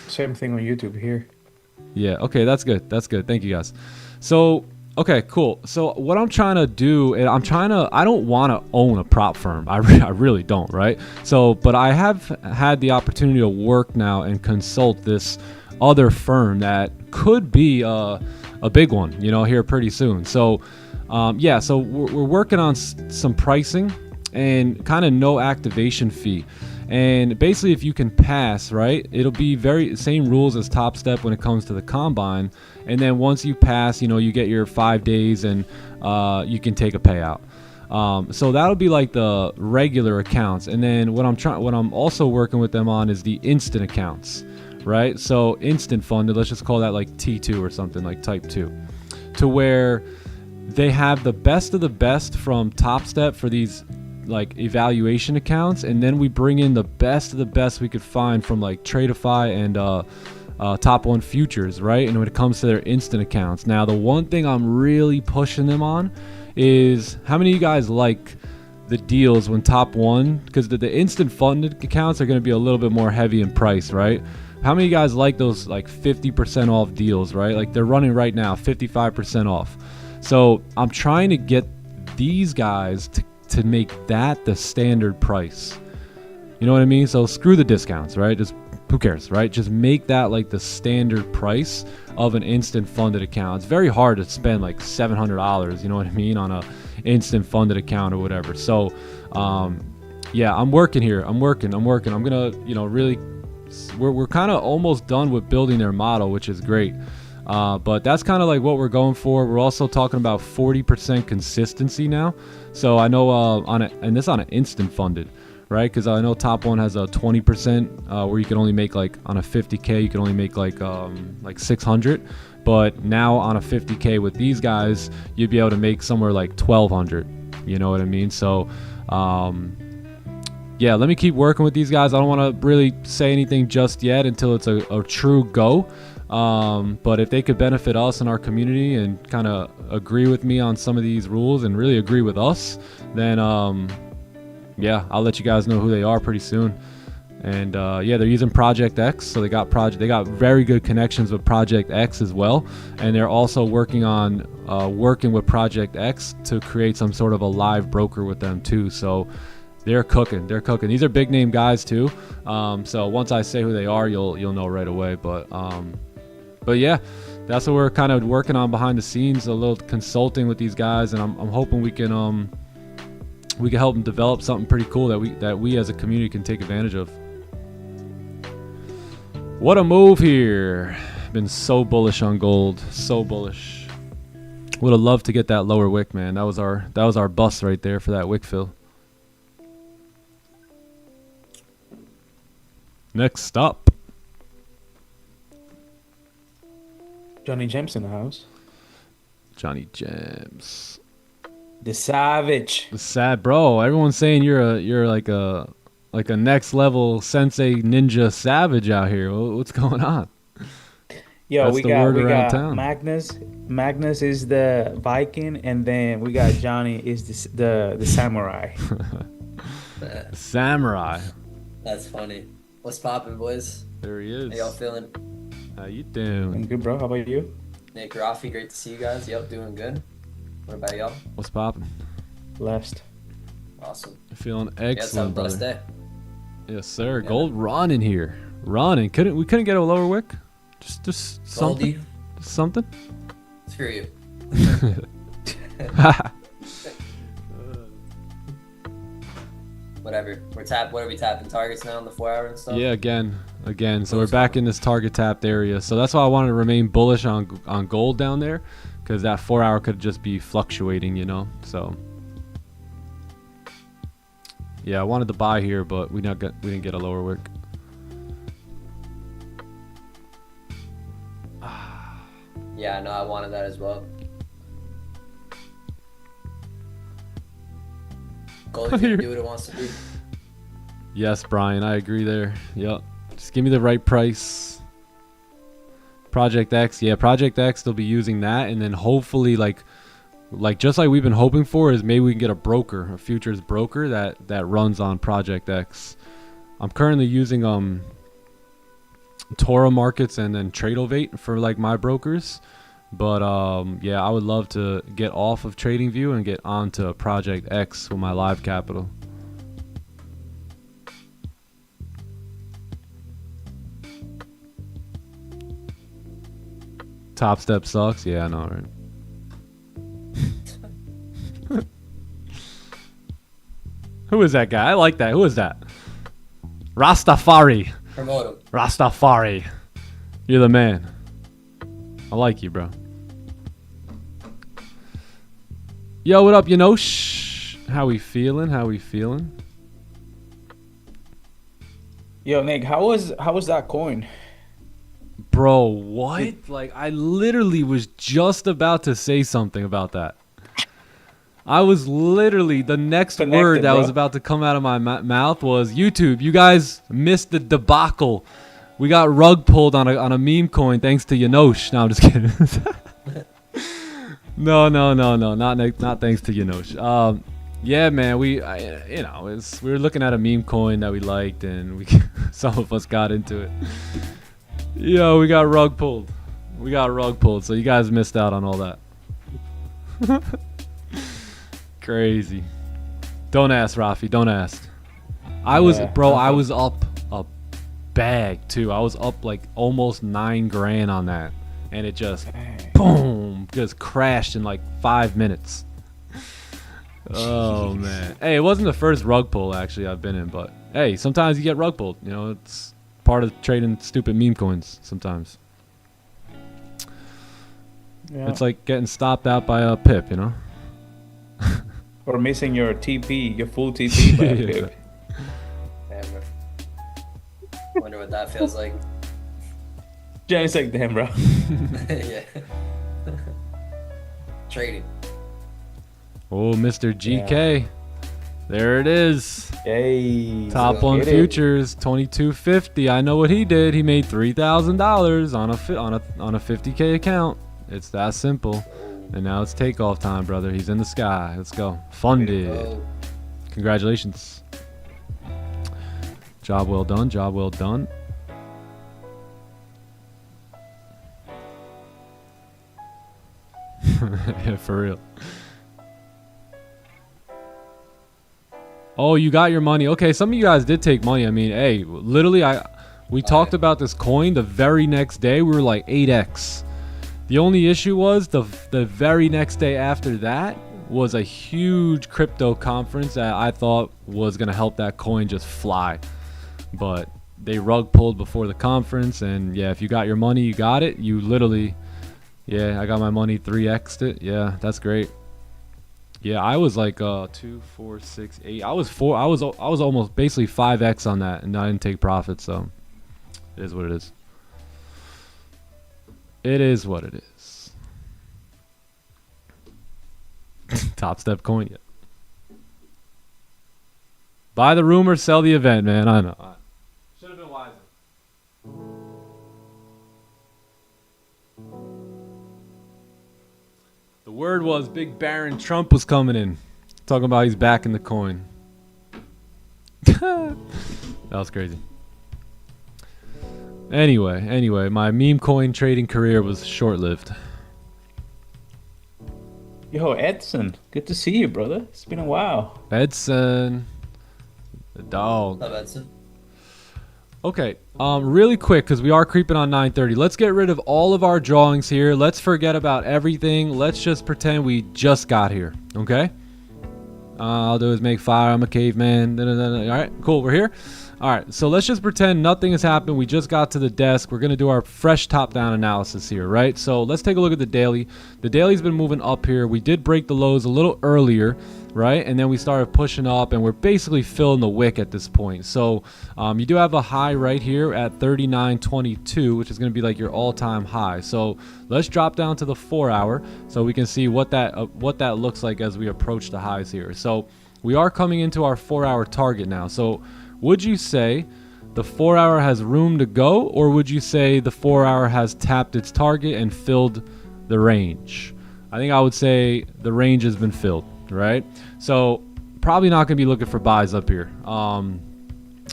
Same thing on YouTube here.
Yeah, okay, that's good. That's good. Thank you guys. So, okay, cool. So what I'm trying to do, and I don't want to own a prop firm. I really don't, right? So, but I have had the opportunity to work now and consult this other firm that could be a big one, you know, here pretty soon. So, yeah, so we're working on some pricing and kind of no activation fee. And basically, if you can pass, right, it'll be very same rules as Top Step when it comes to the combine. And then once you pass, you know, you get your 5 days and you can take a payout. So that'll be like the regular accounts. And then what I'm also working with them on is the instant accounts, right? So instant funded, let's just call that like T2 or something, like type 2, to where they have the best of the best from Top Step for these like evaluation accounts, and then we bring in the best of the best we could find from like Tradeify and Top One Futures, right? And when it comes to their instant accounts, now the one thing I'm really pushing them on is how many of you guys like the deals when Top One, because the instant funded accounts are going to be a little bit more heavy in price, right? How many of you guys like those like 50% off deals, right? Like they're running right now 55% off. So I'm trying to get these guys to make that the standard price. You know what I mean? So screw the discounts, right? Just who cares, right? Just make that like the standard price of an instant funded account. It's very hard to spend like $700, you know what I mean, on a instant funded account or whatever. So yeah, I'm working here. I'm working. I'm gonna, you know, really, we're kind of almost done with building their model, which is great. But that's kind of like what we're going for. We're also talking about 40% consistency now. So I know and this on an instant funded, right? Because I know Top One has a 20% where you can only make like on a 50K, you can only make like 600. But now on a 50K with these guys, you'd be able to make somewhere like 1,200. You know what I mean? So yeah, let me keep working with these guys. I don't want to really say anything just yet until it's a true go. But if they could benefit us and our community and kind of agree with me on some of these rules and really agree with us, then yeah, I'll let you guys know who they are pretty soon. And yeah, they're using Project X, so they got very good connections with Project X as well, and they're also working on working with Project X to create some sort of a live broker with them too. So they're cooking. These are big name guys too. So once I say who they are, you'll know right away. But yeah, that's what we're kind of working on behind the scenes, a little consulting with these guys, and I'm hoping we can help them develop something pretty cool that we as a community can take advantage of. What a move here. Been so bullish on gold, so bullish. Would have loved to get that lower wick, man. That was our bust right there for that wick fill. Next up,
Johnny James in the house.
Johnny James,
The Savage.
the sad bro. Everyone's saying you're like a next level sensei ninja savage out here. What's going on?
Yo,
That's
we
the
got
word around town.
Magnus. Magnus is the Viking, and then we got Johnny is the samurai.
Samurai.
That's funny. What's poppin', boys?
There he is.
How y'all feeling?
How you
I'm
doing?
good, bro. How about you?
Nick, Rafi, great to see you guys. Yep, doing good. What about y'all?
What's poppin'?
Blessed.
Awesome.
Feeling
You guys have a
excellent,
blessed
brother.
day.
Yes, sir.
Yeah.
Gold running here. Running. We couldn't get a lower wick. Just something.
Goldie,
Just something.
screw you. Whatever. What are we tapping targets now on the 4 hour and stuff?
Yeah, again. So we're back in this target tapped area. So that's why I wanted to remain bullish on gold down there, because that 4 hour could just be fluctuating, you know. So yeah, I wanted to buy here, but we didn't get a lower wick.
Yeah, no, I wanted that as well. Goldie's gonna do what it wants to do.
Yes, Brian, I agree there. Yep. Just give me the right price. Project X. Yeah, Project X, they'll be using that, and then hopefully like like just like we've been hoping for, is maybe we can get a broker, a futures broker that runs on Project X. I'm currently using Toro Markets and then Tradeovate for like my brokers, but yeah, I would love to get off of TradingView and get onto Project X with my live capital. Top Step sucks. Yeah, I know, right? Who is that guy? I like that. Who is that? Rastafari.
Promote him.
Rastafari. You're the man. I like you, bro. Yo, what up, you know? Shh. How we feeling? How we feeling?
Yo, Nick, how was that coin?
Bro, what? Like, I literally was just about to say something about that. I was literally, the next word that was about to come out of my mouth was YouTube. You guys missed the debacle. We got rug pulled on a meme coin thanks to Yanosh. No, I'm just kidding. No, not thanks to Yanosh. Yeah, man, we were looking at a meme coin that we liked, and some of us got into it. Yo, we got rug pulled. So you guys missed out on all that. Crazy. Don't ask, Rafi. Don't ask. I was up a bag too. I was up like almost $9,000 on that, and it just boom, just crashed in like 5 minutes. Oh man. Hey, it wasn't the first rug pull actually I've been in, but hey, sometimes you get rug pulled. You know, it's part of trading stupid meme coins sometimes. Yeah. It's like getting stopped out by a pip, you know?
Or missing your TP, your full TP by a pip.
Damn, bro. Wonder what that feels like.
Johnny's like, damn, bro.
Yeah. Trading.
Oh, Mr. GK. Yeah. There it is.
Yay.
Top one futures, 2250. I know what he did. He made $3,000 on a 50K account. It's that simple. And now it's takeoff time, brother. He's in the sky. Let's go. Funded. Congratulations. Job well done. Job well done. Yeah, for real. Oh, you got your money. Okay, some of you guys did take money. I mean, hey, literally, we talked about this coin the very next day. We were like 8x. The only issue was the very next day after that was a huge crypto conference that I thought was going to help that coin just fly. But they rug pulled before the conference, and yeah, if you got your money, you got it. You literally, yeah, I got my money 3x'd it. Yeah, that's great. Yeah, I was like 2, 4, 6, 8. I was almost basically 5x on that, and I didn't take profit, so it is what it is. It is what it is. Top Step coin, yeah. Buy the rumor, sell the event, man. I know. Should have been wiser. The word was Big Baron Trump was coming in. Talking about he's backing the coin. That was crazy. Anyway, my meme coin trading career was short-lived.
Yo, Edson, good to see you, brother. It's been a while.
Edson, the dog.
Love Edson.
Okay, really quick, because we are creeping on 9:30. Let's get rid of all of our drawings here. Let's forget about everything. Let's just pretend we just got here, okay? All I'll do is make fire. I'm a caveman. All right, cool, we're here. All right, so let's just pretend nothing has happened. We just got to the desk. We're going to do our fresh top-down analysis here, right? So let's take a look at the daily. The daily's been moving up here. We did break the lows a little earlier, right? And then we started pushing up, and we're basically filling the wick at this point. So you do have a high right here at 39.22, which is going to be like your all-time high. So let's drop down to the 4-hour so we can see what that looks like as we approach the highs here. So we are coming into our 4-hour target now. So would you say the 4-hour has room to go, or would you say the 4-hour has tapped its target and filled the range? I think I would say the range has been filled, right? So probably not going to be looking for buys up here.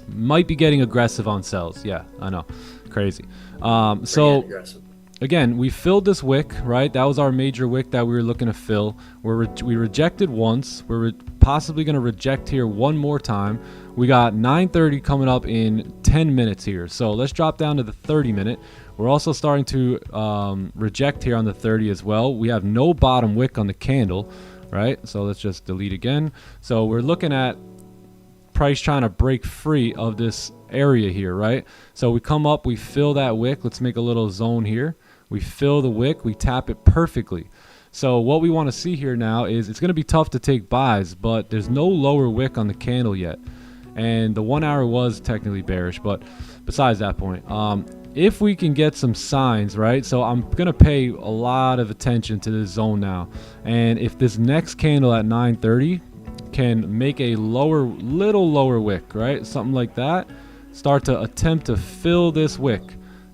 Might be getting aggressive on sells. Yeah, I know. Crazy. So again, we filled this wick, right? That was our major wick that we were looking to fill. We rejected once. We're possibly going to reject here one more time. We got 9:30 coming up in 10 minutes here. So let's drop down to the 30 minute. We're also starting to reject here on the 30 as well. We have no bottom wick on the candle, right? So let's just delete again. So we're looking at price trying to break free of this area here, right? So we come up, we fill that wick. Let's make a little zone here. We fill the wick, we tap it perfectly. So what we want to see here now is it's going to be tough to take buys, but there's no lower wick on the candle yet. And the 1 hour was technically bearish, but besides that point, if we can get some signs, right? So I'm going to pay a lot of attention to this zone now. And if this next candle at 9:30 can make a little lower wick, right? Something like that, start to attempt to fill this wick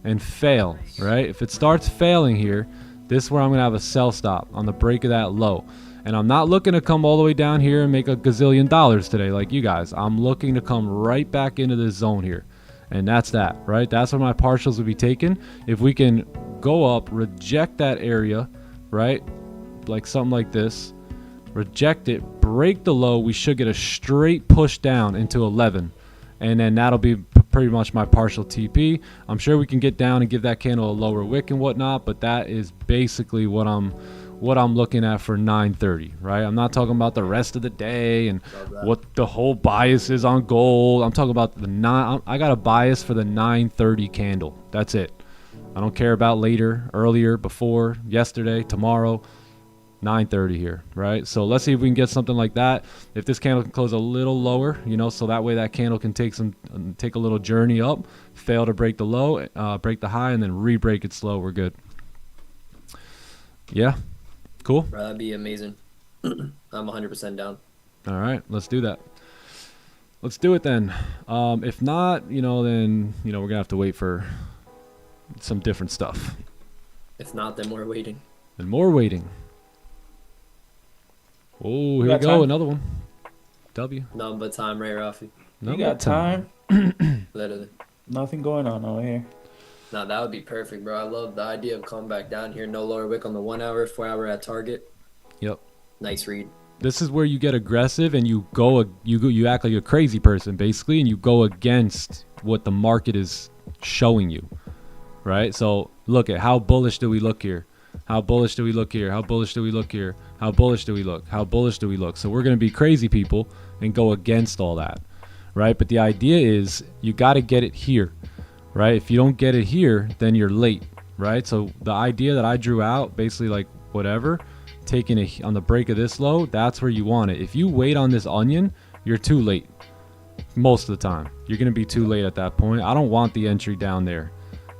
and fail, right? If it starts failing here, this is where I'm going to have a sell stop on the break of that low. And I'm not looking to come all the way down here and make $1 gazillion today like you guys. I'm looking to come right back into this zone here. And that's that, right? That's where my partials will be taken. If we can go up, reject that area, right? Like something like this. Reject it, break the low, we should get a straight push down into 11. And then that'll be pretty much my partial TP. I'm sure we can get down and give that candle a lower wick and whatnot, but that is basically what I'm looking at for 9:30, right? I'm not talking about the rest of the day and what the whole bias is on gold. I'm talking about I got a bias for the 9:30 candle. That's it. I don't care about later, earlier, before, yesterday, tomorrow. 9:30 here, right? So let's see if we can get something like that. If this candle can close a little lower, you know, so that way that candle can take a little journey up, fail to break the low, break the high, and then re-break it slow. We're good. Yeah, cool.
Bro, that'd be amazing. I'm 100% down.
All right, let's do that. Let's do it then. If not, then we're gonna have to wait for some different stuff.
If not, then more waiting.
And more waiting. Oh, here we go.
Time?
Another one. W.
Nothing but time, right, Rafi?
You got time?
Literally.
Nothing going on over here.
No, that would be perfect, bro. I love the idea of coming back down here. No lower wick on the 1 hour, 4 hour at target.
Yep.
Nice read.
This is where you get aggressive and you act like a crazy person basically, and you go against what the market is showing you, right? So look at how bullish do we look here? How bullish do we look here? How bullish do we look here? How bullish do we look? How bullish do we look? So we're going to be crazy people and go against all that, right? But the idea is you got to get it here, right? If you don't get it here, then you're late, right? So the idea that I drew out, basically like whatever, taking it on the break of this low, that's where you want it. If you wait on this onion, you're too late. Most of the time, you're going to be too late at that point. I don't want the entry down there.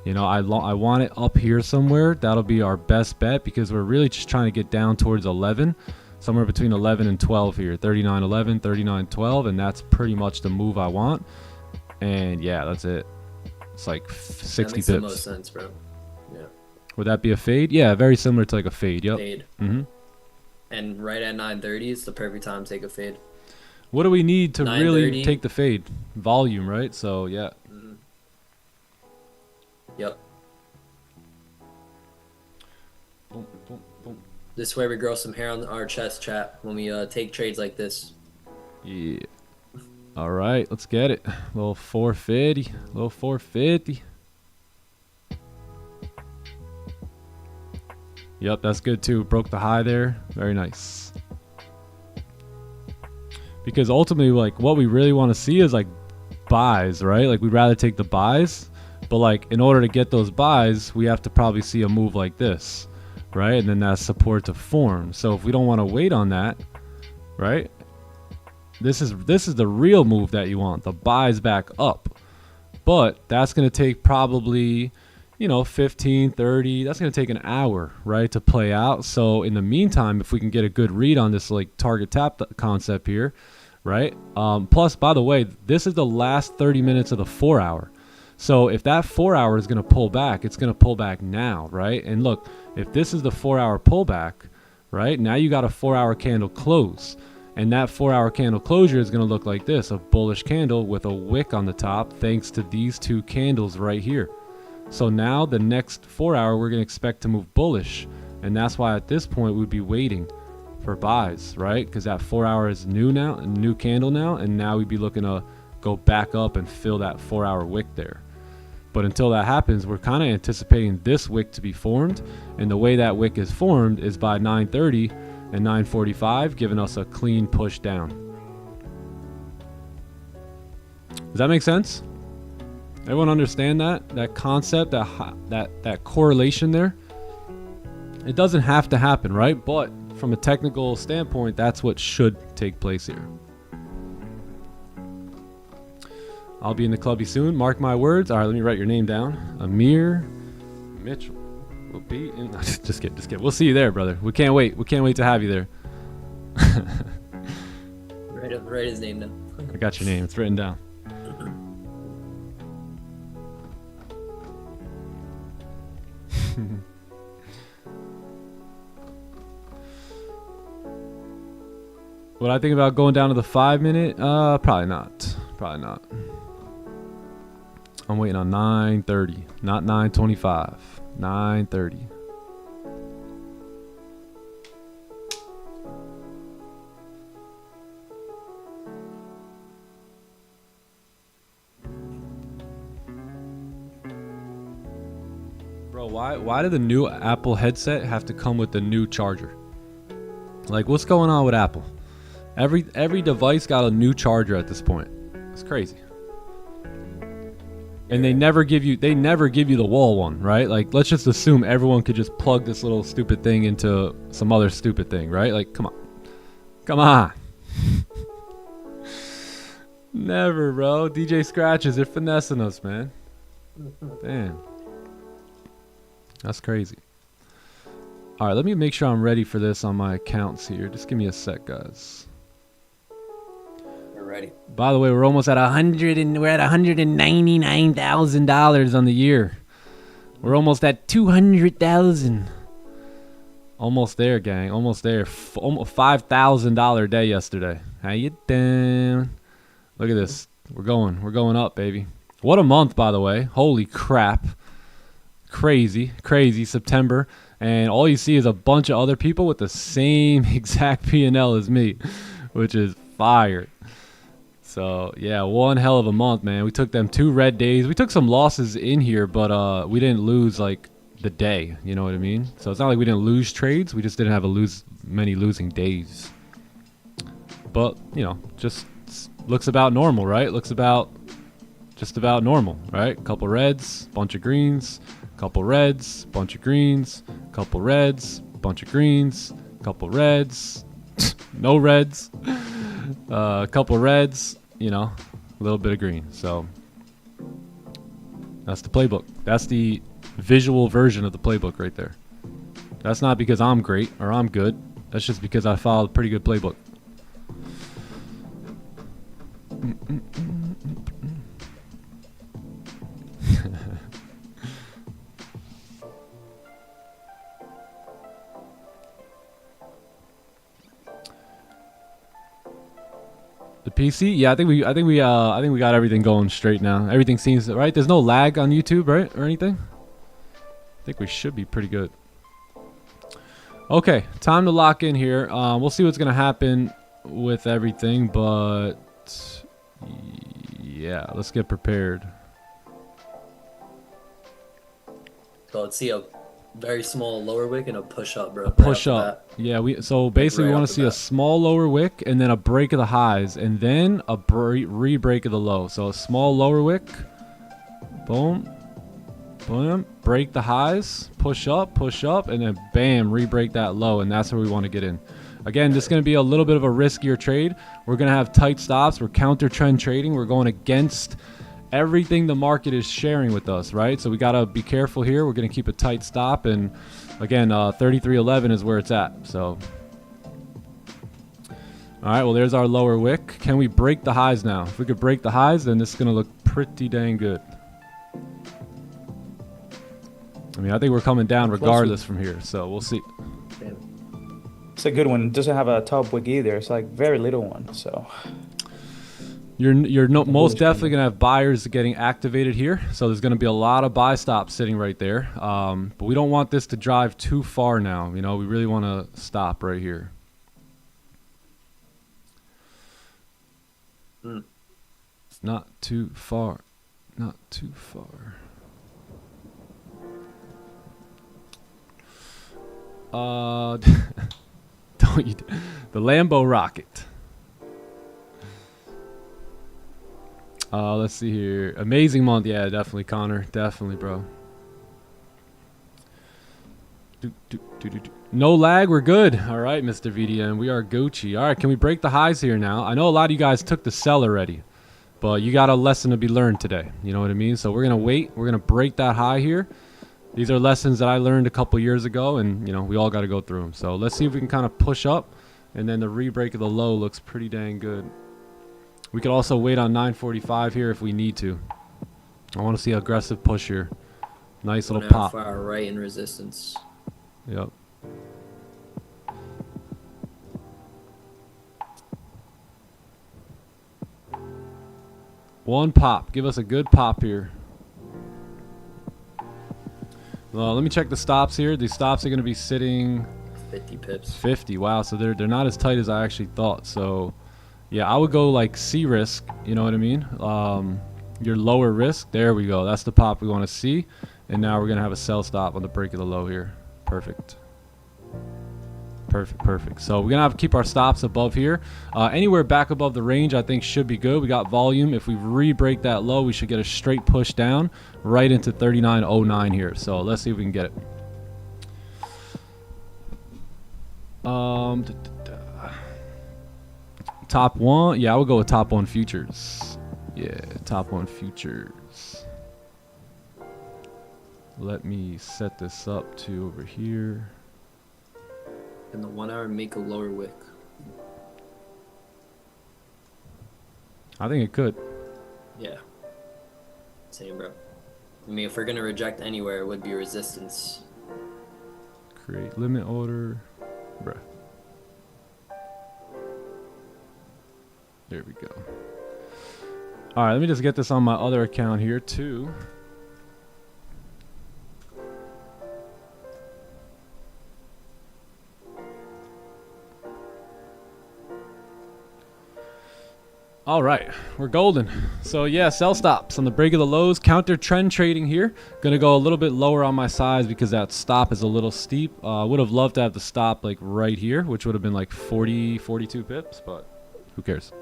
I want it up here somewhere. That'll be our best bet because we're really just trying to get down towards 11, somewhere between 11 and 12 here, 39.11, 39.12, and that's pretty much the move I want. And yeah, that's it. It's like 60
that makes
pips.
The most sense, bro. Yeah.
Would that be a fade? Yeah, very similar to like a fade. Yep.
Fade.
Mm-hmm.
And right at 9:30 is the perfect time to take a fade.
What do we need to really
9:30.
take the fade? Volume, right? So yeah.
Yep.
Boom, boom, boom.
This way we grow some hair on our chest, chat, when we take trades like this.
Yeah. All right, let's get it. Little 450. Little 450. Yep, that's good too. Broke the high there. Very nice. Because ultimately, like, what we really want to see is like buys, right? Like, we'd rather take the buys. But like, in order to get those buys, we have to probably see a move like this, right? And then that support to form. So if we don't want to wait on that, right? This is the real move that you want, the buys back up. But that's going to take probably, 15, 30. That's going to take an hour, right, to play out. So in the meantime, if we can get a good read on this like target tap concept here, right? Plus, by the way, this is the last 30 minutes of the 4 hour. So if that 4 hour is going to pull back, it's going to pull back now, right? And look, if this is the 4 hour pullback, right? Now you got a 4-hour candle close. And that 4-hour candle closure is going to look like this, a bullish candle with a wick on the top thanks to these two candles right here. So now the next 4 hour we're going to expect to move bullish. And that's why at this point we'd be waiting for buys, right? Because that 4 hour is new now, a new candle now. And now we'd be looking to go back up and fill that 4-hour wick there. But until that happens, we're kind of anticipating this wick to be formed. And the way that wick is formed is by 9:30 and 9:45, giving us a clean push down. Does that make sense? Everyone understand that concept, that correlation there? It doesn't have to happen, right? But from a technical standpoint, that's what should take place here. I'll be in the clubby soon. Mark my words. All right, let me write your name down. Amir Mitchell will be in. Just kidding. We'll see you there, brother. We can't wait. We can't wait to have you there.
Write his name down.
I got your name. It's written down. What I think about going down to the 5 minute? Probably not. Probably not. I'm waiting on 9:30, not 9:25. 9:30. Bro, why did the new Apple headset have to come with the new charger? Like, what's going on with Apple? Every device got a new charger at this point. It's crazy. And they never give you the wall one, right? Like, let's just assume everyone could just plug this little stupid thing into some other stupid thing, right? Like, come on. Never, bro. DJ Scratches, they're finessing us, man. Damn. That's crazy. All right, let me make sure I'm ready for this on my accounts here. Just give me a sec, guys.
We're ready.
By the way, we're almost at we're at $199,000 on the year. We're almost at 200,000. Almost there, gang. Almost there. Almost $5,000 day yesterday. How you doing? Look at this. We're going up, baby. What a month, by the way. Holy crap. Crazy September. And all you see is a bunch of other people with the same exact P&L as me, which is fire. So, yeah, one hell of a month, man. We took them 2 red days. We took some losses in here, but we didn't lose, like, the day. You know what I mean? So it's not like we didn't lose trades. We just didn't have many losing days. But, you know, just looks about normal, right? Just about normal, right? Couple reds, bunch of greens, couple reds, bunch of greens, couple reds, bunch of greens, couple reds, no reds, a couple reds, you know, a little bit of green. So that's the playbook. That's the visual version of the playbook right there. That's not because I'm great or I'm good. That's just because I followed a pretty good playbook. The PC, yeah, I think we got everything going straight now. Everything seems right. There's no lag on YouTube, right, or anything. I think we should be pretty good. Okay, time to lock in here. We'll see what's gonna happen with everything, but yeah, let's get prepared.
So let's see a very small lower wick and a push up, bro.
Push up. Yeah, so basically we want to see a small lower wick and then a break of the highs and then a re-break of the low. So a small lower wick, boom, boom, break the highs, push up, and then bam, re-break that low, and that's where we want to get in. Again, this is going to be a little bit of a riskier trade. We're going to have tight stops. We're counter trend trading. We're going against everything the market is sharing with us, right? So we got to be careful here. We're going to keep a tight stop. And again, 33.11 is where it's at. So, all right, well, there's our lower wick. Can we break the highs now? If we could break the highs, then this is going to look pretty dang good. I mean, I think we're coming down regardless from here. So we'll see.
It's a good one. It doesn't have a top wick either. It's like very little one. So
You're most definitely gonna have buyers getting activated here. So there's gonna be a lot of buy stops sitting right there. But we don't want this to drive too far now. You know, we really want to stop right here. Not too far. Not too far. Don't you? The Lambo rocket. Let's see here. Amazing month. Yeah, definitely, Connor. Definitely, bro. No lag. We're good. All right, Mr. VDN. We are Gucci. All right, can we break the highs here now? I know a lot of you guys took the sell already, but you got a lesson to be learned today. You know what I mean? So we're going to wait. We're going to break that high here. These are lessons that I learned a couple years ago, and, you know, we all got to go through them. So let's see if we can kind of push up, and then the re-break of the low looks pretty dang good. We could also wait on 945 here if we need to. I want to see aggressive push here. Nice little pop.
Far right in resistance.
Yep. One pop. Give us a good pop here. Well, let me check the stops here. These stops are going to be sitting
50 pips.
50. Wow. So they're not as tight as I actually thought. So yeah, I would go like C risk. You know what I mean? Your lower risk. There we go. That's the pop we want to see. And now we're going to have a sell stop on the break of the low here. Perfect. Perfect. So we're going to have to keep our stops above here. Anywhere back above the range, I think, should be good. We got volume. If we re-break that low, we should get a straight push down right into 39.09 here. So let's see if we can get it. Top one. Yeah, I would go with top one futures. Yeah, top one futures. Let me set this up to over here.
In the 1 hour, make a lower wick.
I think it could.
Yeah. Same, bro. I mean, if we're going to reject anywhere, it would be resistance.
Create limit order. Bruh. There we go. All right, let me just get this on my other account here too. All right, we're golden. So yeah, sell stops on the break of the lows, counter trend trading here. Gonna go a little bit lower on my size because that stop is a little steep. Would have loved to have the stop like right here, which would have been like 40, 42 pips, but who cares?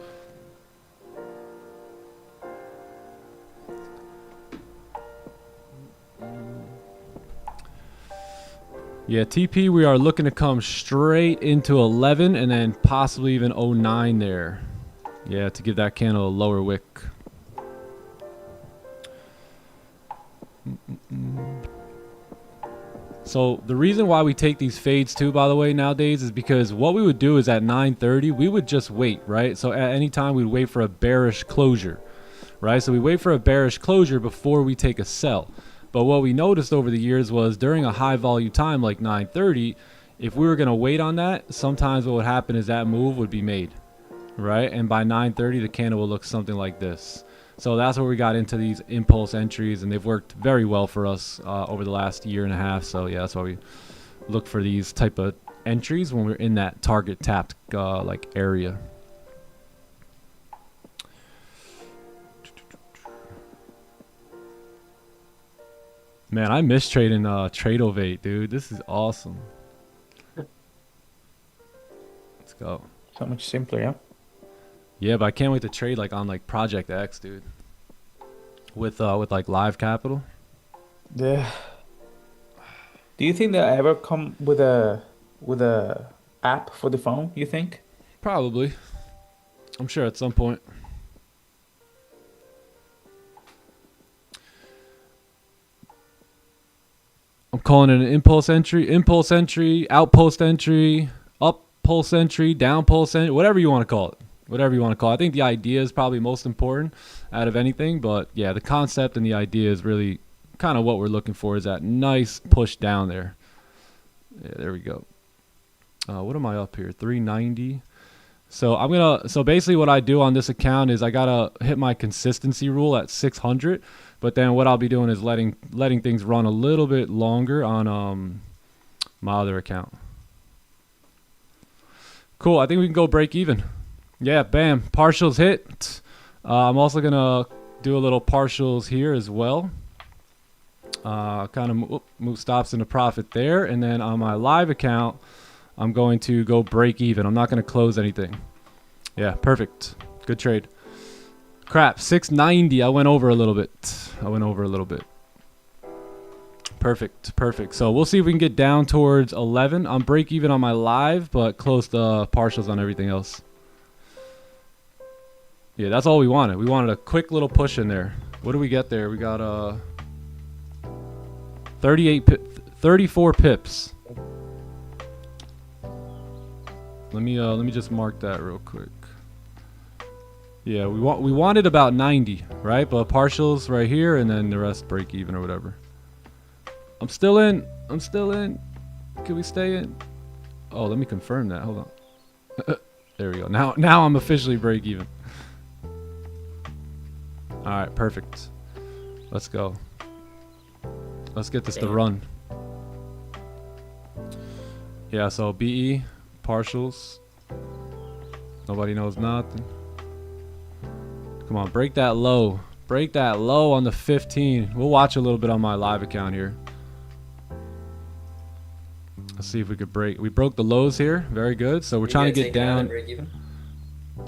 Yeah, TP, we are looking to come straight into 11 and then possibly even 09 there. Yeah, to give that candle a lower wick. So the reason why we take these fades too, by the way, nowadays is because what we would do is at 9:30, we would just wait, right? So at any time we'd wait for a bearish closure, right? So we wait for a bearish closure before we take a sell. But what we noticed over the years was during a high volume time like 9:30, if we were going to wait on that, sometimes what would happen is that move would be made, right? And by 9:30, the candle will look something like this. So that's where we got into these impulse entries, and they've worked very well for us over the last year and a half. So yeah, that's why we look for these type of entries when we're in that target tapped like area. Man, I miss trading Tradeovate, dude. This is awesome. Let's go.
So much simpler, yeah.
Yeah, but I can't wait to trade like on like Project X, dude. With like live capital.
Yeah. Do you think they'll ever come with a app for the phone, you think?
Probably. I'm sure at some point. I'm calling it an impulse entry, outpost entry, up pulse entry, down pulse entry, whatever you want to call it. Whatever you want to call it. I think the idea is probably most important out of anything, but yeah, the concept and the idea is really kind of what we're looking for, is that nice push down there. Yeah, there we go. What am I up here? 390. So basically what I do on this account is I gotta hit my consistency rule at 600, but then what I'll be doing is letting things run a little bit longer on my other account. Cool. I think we can go break even. Yeah, bam. Partials hit. I'm also gonna do a little partials here as well. Kind of move stops into profit there, and then on my live account, I'm going to go break even. I'm not going to close anything. Yeah, perfect. Good trade. Crap, 690. I went over a little bit. Perfect. So we'll see if we can get down towards 11. I'm break even on my live, but close the partials on everything else. Yeah, that's all we wanted. We wanted a quick little push in there. What do we get there? We got 34 pips. Let me just mark that real quick. Yeah, we wanted about 90, right? But partials right here, and then the rest break even or whatever. I'm still in. Can we stay in? Oh, let me confirm that. Hold on. There we go. Now I'm officially break even. All right, perfect. Let's go. Let's get this to run. Yeah, so BE, partials. Nobody knows nothing. Come on, break that low. Break that low on the 15. We'll watch a little bit on my live account here. Let's see if we could break. We broke the lows here. Very good. So we're trying to get down.
Break even?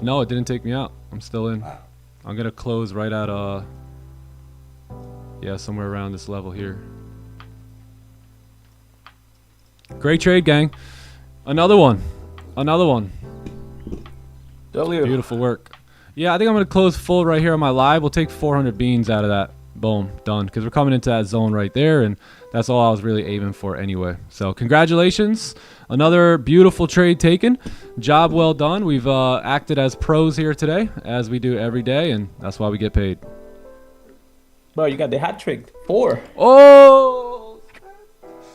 No, it didn't take me out. I'm still in.
Wow.
I'm going to close right at, yeah, somewhere around this level here. Great trade, gang. Another one.
W.
Beautiful work. Yeah, I think I'm going to close full right here on my live. We'll take 400 beans out of that. Boom, done. Because we're coming into that zone right there, and that's all I was really aiming for anyway. So congratulations. Another beautiful trade taken. Job well done. We've acted as pros here today, as we do every day, and that's why we get paid.
Bro, you got the hat trick. 4.
Oh!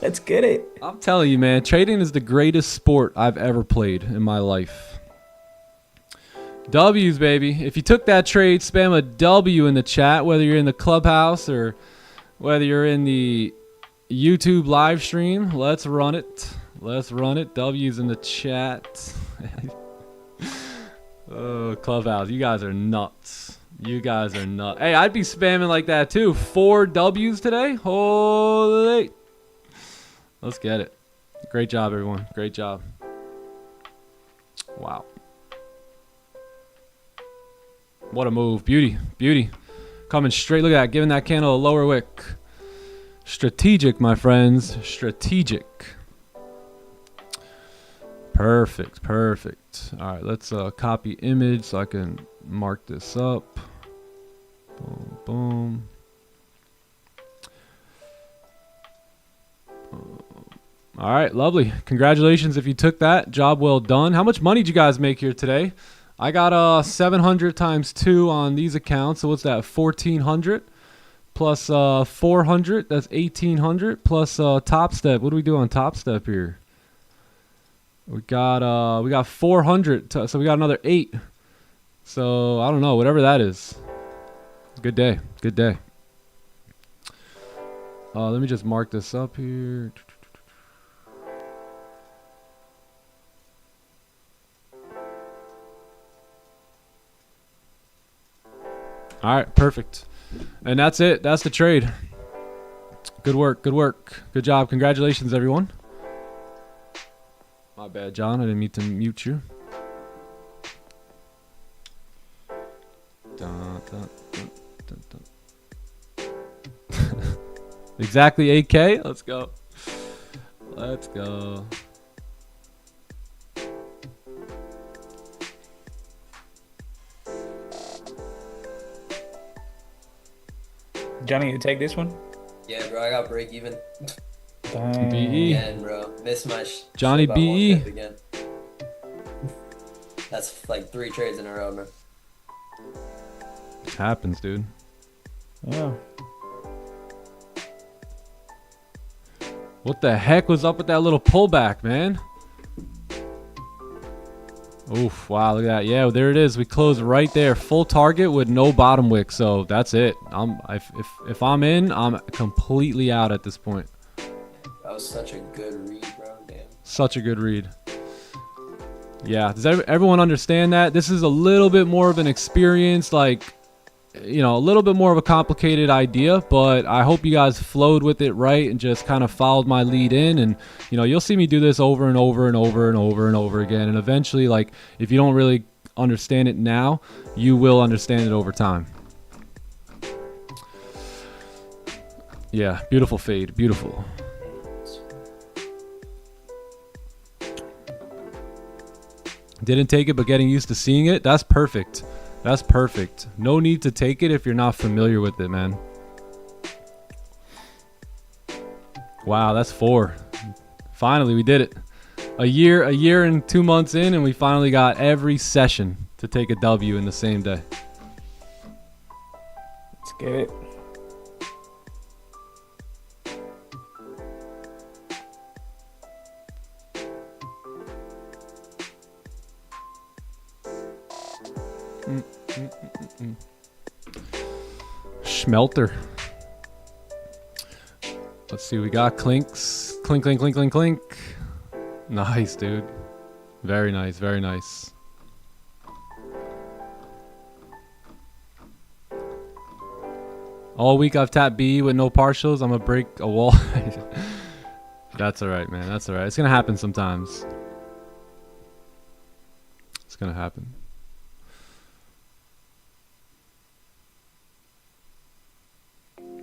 Let's get it.
I'm telling you, man, trading is the greatest sport I've ever played in my life. W's, baby. If you took that trade, spam a W in the chat, whether you're in the Clubhouse or whether you're in the YouTube live stream. Let's run it. W's in the chat. Oh, Clubhouse. You guys are nuts. Hey, I'd be spamming like that too. 4 W's today. Holy. Let's get it. Great job, everyone. Great job. Wow. What a move. Beauty. Coming straight. Look at that. Giving that candle a lower wick. Strategic, my friends. Strategic. Perfect. All right, let's copy image so I can mark this up. Boom. All right, lovely. Congratulations if you took that. Job well done. How much money did you guys make here today? I got 700 times 2 on these accounts. So what's that? 1,400 plus 400. That's 1,800 plus Top Step. What do we do on Top Step here? We got 400. So we got another 8. So I don't know, whatever that is. Good day. Let me just mark this up here. All right, perfect. And that's it. That's the trade. Good work. Good job. Congratulations, everyone. My bad, John. I didn't mean to mute you. Exactly 8K. Let's go.
Johnny, you take this one?
Yeah, bro, I got break even.
Dang.
BE.
Again, bro. Missed my
Johnny
shit by 1
BE.
pip again. That's like 3 trades in a row, bro.
It happens, dude.
Yeah.
What the heck was up with that little pullback, man? Oof, wow, look at that. Yeah, there it is. We closed right there. Full target with no bottom wick. So that's it. If I'm in, I'm completely out at this point.
That was such a good read, bro. Damn.
Such a good read. Yeah, does everyone understand that? This is a little bit more of an experience, like, you know, a little bit more of a complicated idea, but I hope you guys flowed with it right and just kind of followed my lead in. And, you know, you'll see me do this over and over and over and over and over again. And eventually, like, if you don't really understand it now, you will understand it over time. Yeah, beautiful fade. Beautiful. Didn't take it, but getting used to seeing it. That's perfect. That's perfect. No need to take it if you're not familiar with it, man. Wow, that's 4. Finally, we did it. A year and 2 months in, and we finally got every session to take a W in the same day.
Let's get it.
Schmelter. Let's see, we got clinks. Clink, clink, clink, clink, clink. Nice, dude. Very nice, very nice. All week I've tapped B with no partials. I'm gonna break a wall. That's alright, man. That's alright. It's gonna happen sometimes. It's gonna happen.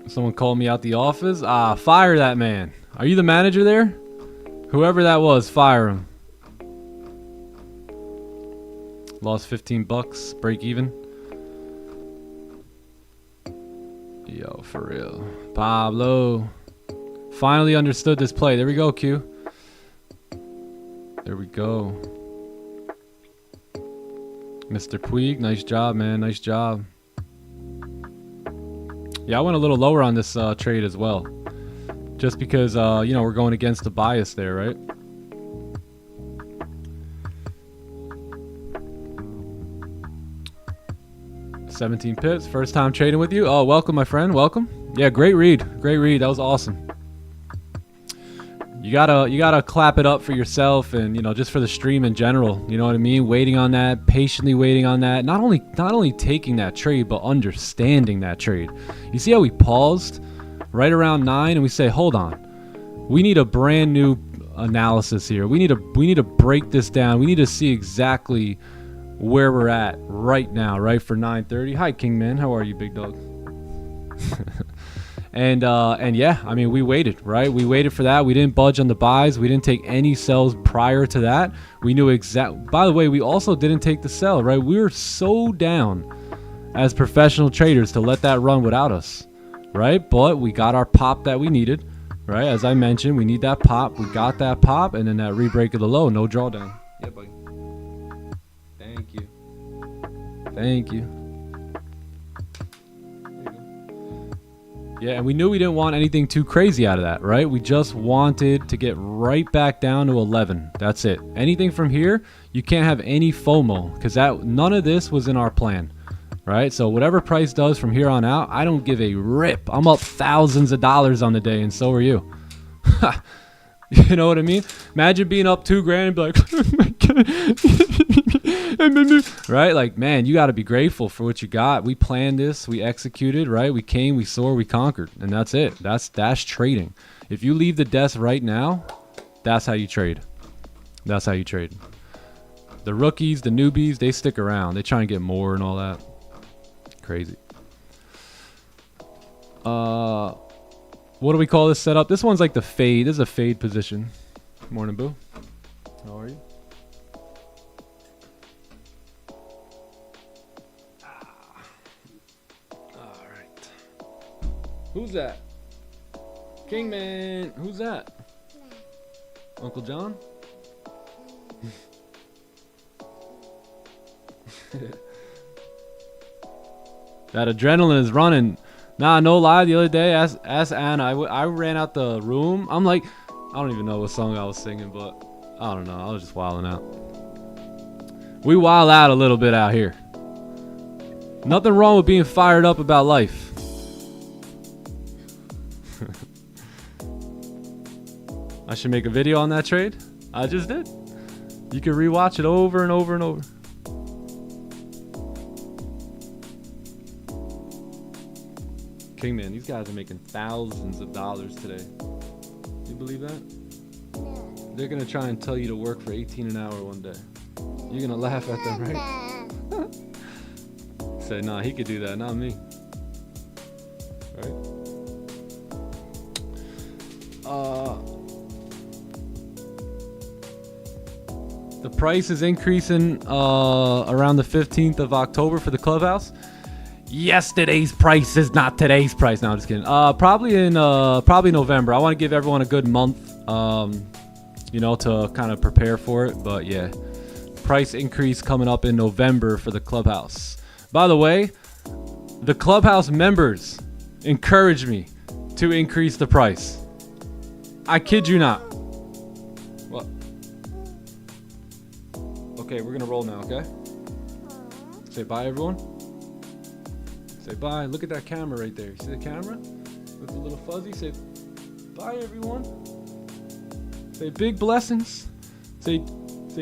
Someone called me out the office. Ah, fire that man. Are you the manager there? Whoever that was, fire him. Lost 15 bucks, break even. Yo, for real. Pablo. Finally understood this play. There we go, Q. There we go. Mr. Puig, nice job, man. Nice job. Yeah, I went a little lower on this trade as well. Just because, you know, we're going against the bias there, right? $17 pips. First time trading with you. Oh, welcome, my friend. Welcome. Yeah, great read. Great read. That was awesome. You gotta clap it up for yourself and, you know, just for the stream in general. You know what I mean? Waiting on that, patiently waiting on that. Not only taking that trade, but understanding that trade. You see how we paused right around 9 and we say, hold on. We need a brand new analysis here. We need to break this down. We need to see exactly where we're at right now, right, for 9:30. Hi, Kingman. How are you, big dog? And yeah, I mean, we waited, right? We waited for that. We didn't budge on the buys. We didn't take any sells prior to that. We knew by the way, we also didn't take the sell, right? We were so down as professional traders to let that run without us, right? But we got our pop that we needed, right? As I mentioned, we need that pop. We got that pop, and then that re-break of the low, no drawdown. Yeah, buddy. Thank you. Thank you. Yeah, and we knew we didn't want anything too crazy out of that, right? We just wanted to get right back down to 11. That's it. Anything from here, you can't have any FOMO because none of this was in our plan, right? So whatever price does from here on out, I don't give a rip. I'm up thousands of dollars on the day, and so are you. You know what I mean? Imagine being up $2,000 and be like, oh my God. Right? Like, man, you got to be grateful for what you got. We planned this. We executed, right? We came, we saw, we conquered. And that's it. That's trading. If you leave the desk right now, that's how you trade. That's how you trade. The rookies, the newbies, they stick around. They try and get more and all that. Crazy. What do we call this setup? This one's like the fade. This is a fade position. Morning, Boo. How are you? All right. Who's that? Kingman. Who's that? Uncle John? That adrenaline is running. Nah, no lie. The other day, ask Anna. I ran out the room. I'm like, I don't even know what song I was singing, but I don't know. I was just wilding out. We wild out a little bit out here. Nothing wrong with being fired up about life. I should make a video on that trade. I just did. You can rewatch it over and over and over. Kingman, these guys are making thousands of dollars today. You believe that?
No.
They're gonna try and tell you to work for 18 an hour one day. You're gonna laugh at them, right? Say, nah, he could do that, not me. Right? The price is increasing around the 15th of October for the Clubhouse. Yesterday's price is not today's price. No, I'm just kidding. Probably November. I want to give everyone a good month, you know, to kind of prepare for it. But yeah, price increase coming up in November for the Clubhouse. By the way, the Clubhouse members encourage me to increase the price. I kid you not. What? Okay, we're gonna roll now, okay? Say bye, everyone. Say bye. Look at that camera right there. You see the camera? Looks a little fuzzy. Say bye, everyone. Say big blessings. Say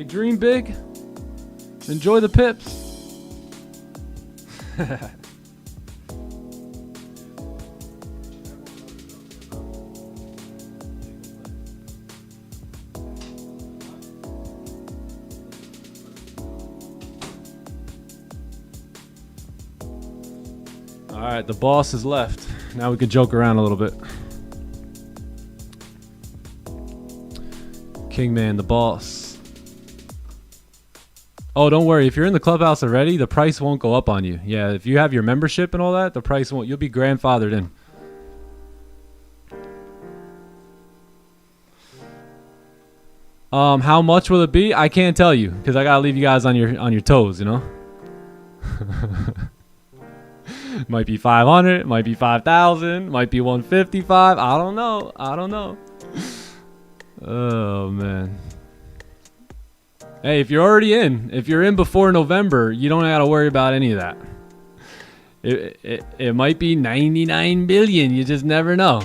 dream big. Enjoy the pips. Alright, the boss is left. Now we can joke around a little bit. Kingman, the boss. Oh, don't worry. If you're in the Clubhouse already, the price won't go up on you. Yeah, if you have your membership and all that, the price won't. You'll be grandfathered in. How much will it be? I can't tell you because I gotta leave you guys on your toes, you know. Might be 500, might be 5,000, might be 155. I don't know. Oh man. Hey, if you're in before November, you don't gotta worry about any of that. It might be 99 billion. You just never know.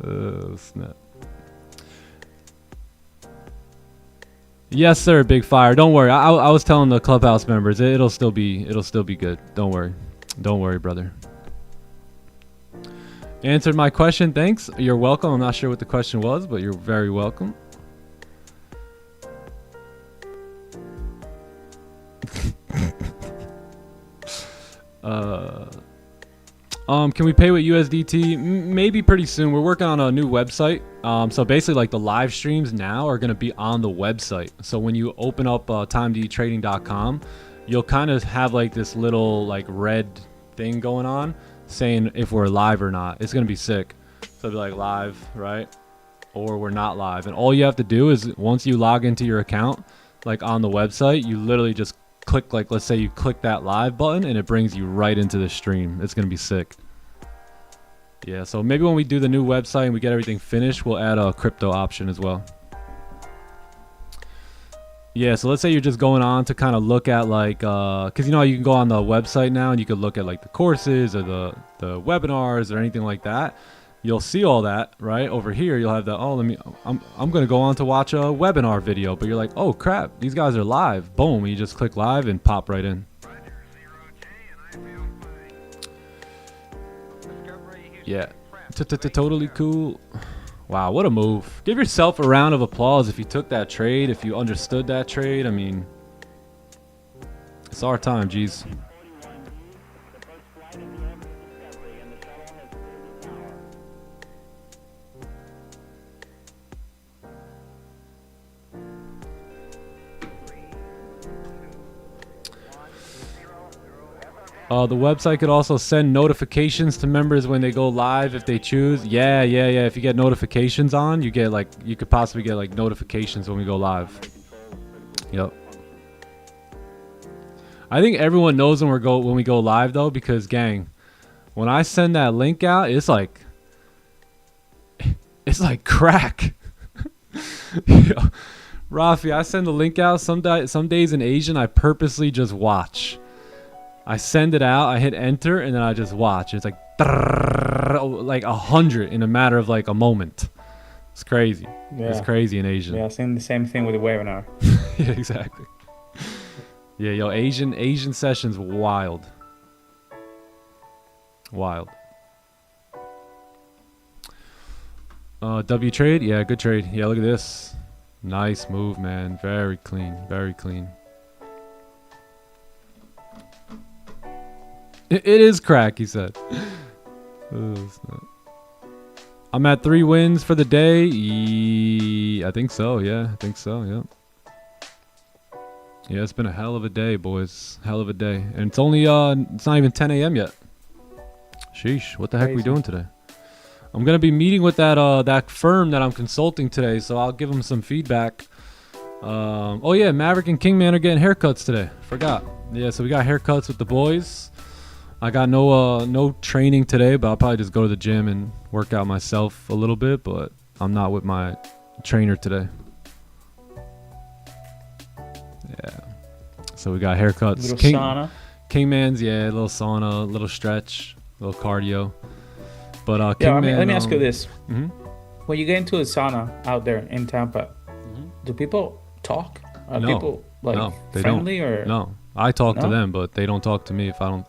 Oh snap. Yes, sir, Big Fire. Don't worry. I was telling the Clubhouse members it'll still be good. Don't worry, brother. Answered my question. Thanks. You're welcome. I'm not sure what the question was, but you're very welcome. Can we pay with USDT? Maybe pretty soon. We're working on a new website. So basically, like the live streams now are going to be on the website. So when you open up timedtrading.com, you'll kind of have like this little like red thing going on saying if we're live or not. It's going to be sick. So it'll be like live, right? Or we're not live. And all you have to do is once you log into your account, like on the website, you literally just click, like let's say you click that live button and it brings you right into the stream. It's going to be sick. Yeah, so maybe when we do the new website and we get everything finished, we'll add a crypto option as well. Yeah, so let's say you're just going on to kind of look at like, because you know you can go on the website now and you could look at like the courses or the webinars or anything like that. You'll see all that right over here. You'll have the, oh, I'm going to go on to watch a webinar video, but you're like, oh crap, these guys are live. Boom, you just click live and pop right in. Yeah, totally cool. Wow, what a move. Give yourself a round of applause if you took that trade, if you understood that trade. I mean, it's our time, geez. The website could also send notifications to members when they go live if they choose. Yeah. If you get notifications on, you get like, you could possibly get like notifications when we go live. Yep. I think everyone knows when we go live though, because gang, when I send that link out, it's like crack. Bro, Rafi, I send the link out. Some days in Asian, I purposely just watch. I send it out, I hit enter, and then I just watch. It's like 100 in a matter of like a moment. It's crazy.
Yeah.
It's crazy in Asian.
Yeah, same the same thing with the webinar.
Yeah, exactly. Yeah, yo, Asian sessions wild. Wild. W trade? Yeah, good trade. Yeah, look at this. Nice move, man. Very clean. Very clean. It is crack, he said. I'm at 3 wins for the day. I think so, yeah. I think so, yeah. Yeah, it's been a hell of a day, boys. Hell of a day. And it's only, it's not even 10 a.m. yet. Sheesh, what the heck are we doing today? I'm going to be meeting with that firm that I'm consulting today, so I'll give them some feedback. Oh, yeah, Maverick and Kingman are getting haircuts today. Forgot. Yeah, so we got haircuts with the boys. I got no training today, but I'll probably just go to the gym and work out myself a little bit, but I'm not with my trainer today. Yeah. So we got haircuts.
Little sauna.
Kingman's, yeah, a little sauna, a little stretch, a little cardio. But
Yeah,
Kingman,
let me ask you this.
Mhm.
When you get into a sauna out there in Tampa, do people talk? Are
No.
people like
No, they
friendly
don't.
or
No, I talk to
No?
them, but they don't talk to me if I don't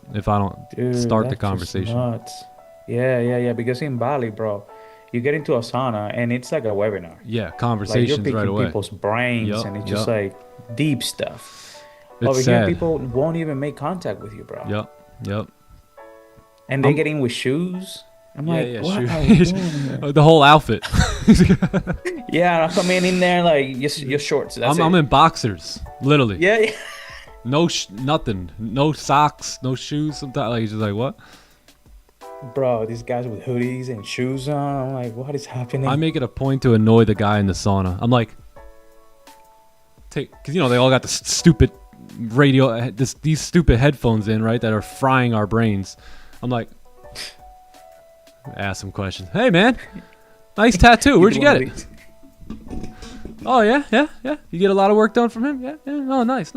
Dude,
start the
that's just
conversation.
nuts. Yeah. Because in Bali, bro, you get into a sauna and it's like a webinar.
Yeah,
Like you're
conversations
picking
right away.
people's brains,
Yup,
and it's just like deep stuff.
It's
Over
sad.
here, people won't even make contact with you, bro.
Yep.
And they get in with shoes. I'm like,
Yeah,
what
shoot.
are you doing here?
The whole outfit.
Yeah, I come in there like just your shorts. That's
I'm
it.
in boxers, literally.
Yeah.
No nothing, no socks, no shoes. Sometimes like, just like what?
Bro, these guys with hoodies and shoes on. I'm like, what is happening?
I make it a point to annoy the guy in the sauna. I'm like, because they all got the stupid radio, these stupid headphones in, right? That are frying our brains. I'm like, ask some questions. Hey, man, nice tattoo. Where'd you get it? Oh yeah. You get a lot of work done from him. Yeah. Oh, nice.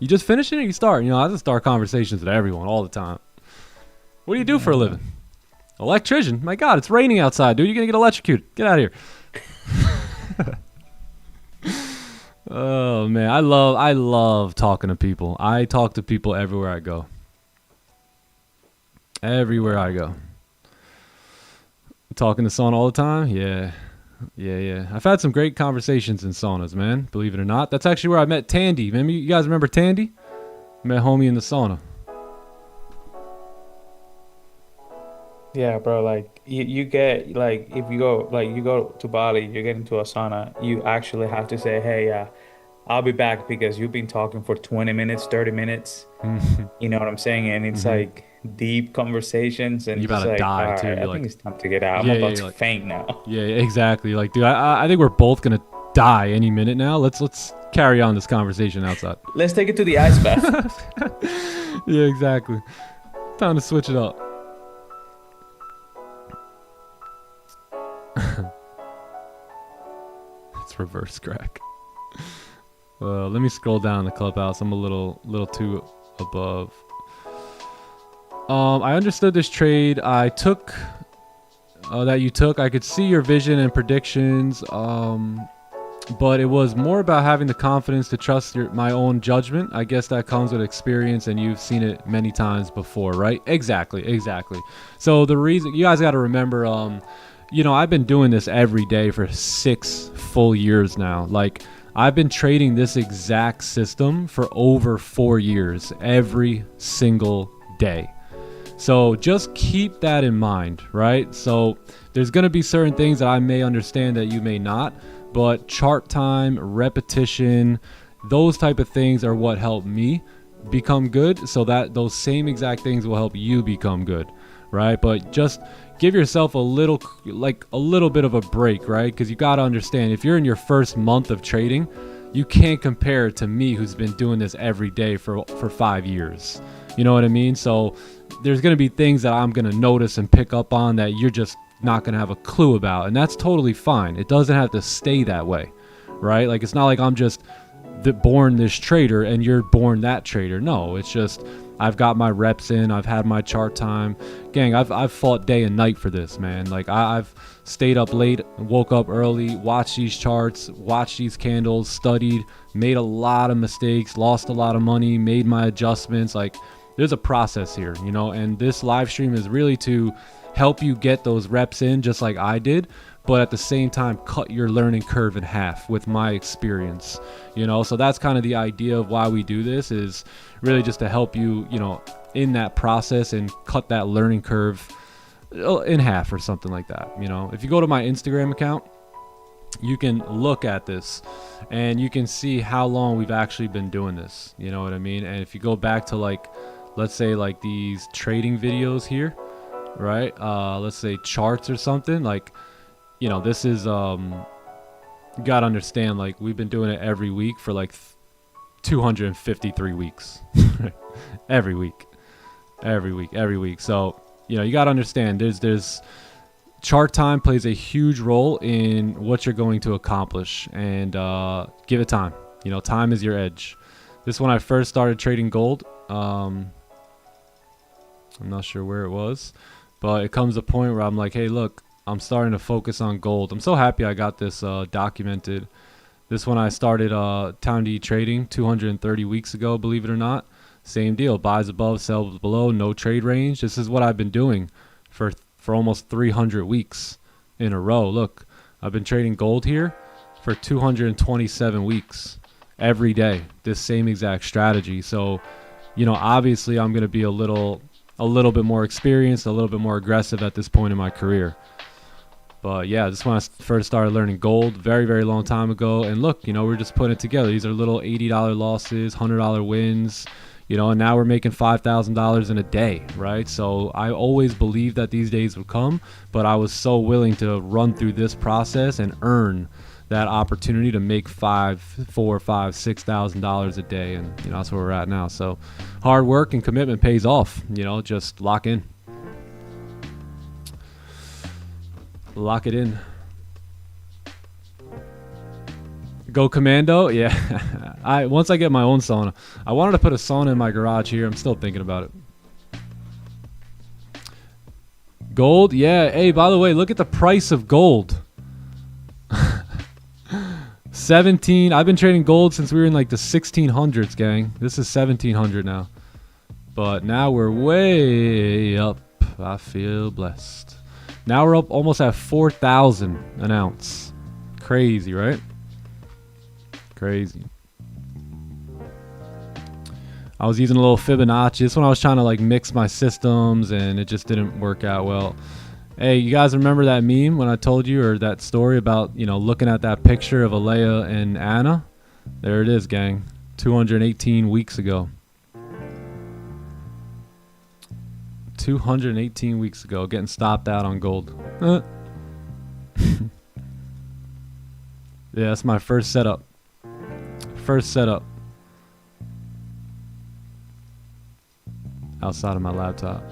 You just finishing or you start? I just start conversations with everyone all the time. What do you do for a living? Electrician. My God, it's raining outside, dude. You're gonna get electrocuted. Get out of here. Oh man, I love talking to people. I talk to people everywhere I go. Everywhere I go. Talking to sauna all the time? Yeah. I've had some great conversations in saunas, man. Believe it or not. That's actually where I met Tandy. Maybe you guys remember Tandy? Met homie in the sauna.
Yeah, bro. Like you get like if you go to Bali, you get into a sauna. You actually have to say, hey, I'll be back because you've been talking for 20 minutes, 30 minutes. You know what I'm saying? And it's like deep conversations, and
You
just
about to
like,
die,
all
too.
right,
You're
I
like-
think it's time to get out. I'm
Yeah,
about
you're
to
like-
faint now.
Yeah, exactly. Like, dude, I think we're both gonna die any minute now. Let's carry on this conversation outside.
Let's take it to the ice bath.
Yeah, exactly. Time to switch it up. It's reverse crack. Let me scroll down the Clubhouse. I'm a little too above. I understood this trade I took that you took. I could see your vision and predictions, but it was more about having the confidence to trust my own judgment. I guess that comes with experience, and you've seen it many times before, right? Exactly. So the reason you guys got to remember, I've been doing this every day for 6 full years now. Like, I've been trading this exact system for over 4 years, every single day. So just keep that in mind, right? So there's going to be certain things that I may understand that you may not, but chart time, repetition, those type of things are what help me become good, so that those same exact things will help you become good, right? But just give yourself a little bit of a break, right? Because you got to understand, if you're in your first month of trading, you can't compare it to me, who's been doing this every day for 5 years. You know what I mean? So there's going to be things that I'm going to notice and pick up on that you're just not going to have a clue about, and that's totally fine. It doesn't have to stay that way, right? Like, it's not like I'm just born this trader and you're born that trader. No, it's just I've got my reps in, I've had my chart time. Gang, I've fought day and night for this, man. Like, I've stayed up late, woke up early, watched these charts, watched these candles, studied, made a lot of mistakes, lost a lot of money, made my adjustments. Like, there's a process here, you know, and this live stream is really to help you get those reps in just like I did, but at the same time cut your learning curve in half with my experience, you know. So that's kind of the idea of why we do this, is really just to help you, you know, in that process and cut that learning curve in half or something like that. You know, if you go to my Instagram account, you can look at this and you can see how long we've actually been doing this, you know what I mean? And if you go back to, like, let's say like these trading videos here, right? Let's say charts or something, like, you know, this is you gotta understand, like, we've been doing it every week for like 253 weeks. every week. So, you know, you gotta understand there's chart time plays a huge role in what you're going to accomplish, and give it time. You know, time is your edge. This, when I first started trading gold, I'm not sure where it was, but it comes a point where I'm like, hey, look, I'm starting to focus on gold. I'm so happy I got this documented. This one I started Town D trading 230 weeks ago, believe it or not. Same deal, buys above, sells below, no trade range. This is what I've been doing for almost 300 weeks in a row. Look, I've been trading gold here for 227 weeks every day, this same exact strategy. So, you know, obviously I'm going to be a little bit more experienced, a little bit more aggressive at this point in my career. But yeah, this is when I first started learning gold, very, very long time ago. And look, you know, we're just putting it together. These are little $80 losses, $100 wins, you know, and now we're making $5,000 in a day, right? So I always believed that these days would come, but I was so willing to run through this process and earn that opportunity to make $6,000 a day. And, you know, that's where we're at now. So hard work and commitment pays off, you know, just lock in. Lock it in. Go commando. Yeah. Once I get my own sauna. I wanted to put a sauna in my garage here. I'm still thinking about it. Gold. Yeah. Hey, by the way, look at the price of gold. 17. I've been trading gold since we were in like the 1600s, gang. This is 1700 now. But now we're way up. I feel blessed. Now we're up almost at 4,000 an ounce. Crazy, right? Crazy. I was using a little Fibonacci. This one I was trying to like mix my systems and it just didn't work out well. Hey, you guys remember that meme when I told you, or that story about, you know, looking at that picture of Alea and Anna? There it is, gang. 218 weeks ago. 218 weeks ago, getting stopped out on gold. Yeah, that's my first setup. Outside of my laptop.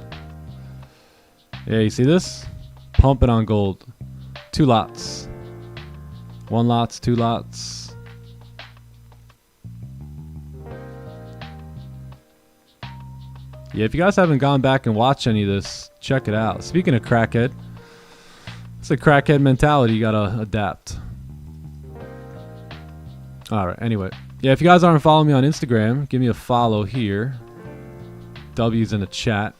Yeah, you see this? Pumping on gold. 2 lots. 1 lots, 2 lots. Yeah, if you guys haven't gone back and watched any of this, check it out. Speaking of crackhead, it's a crackhead mentality you gotta adapt. Alright, anyway. Yeah, if you guys aren't following me on Instagram, give me a follow here. W's in the chat.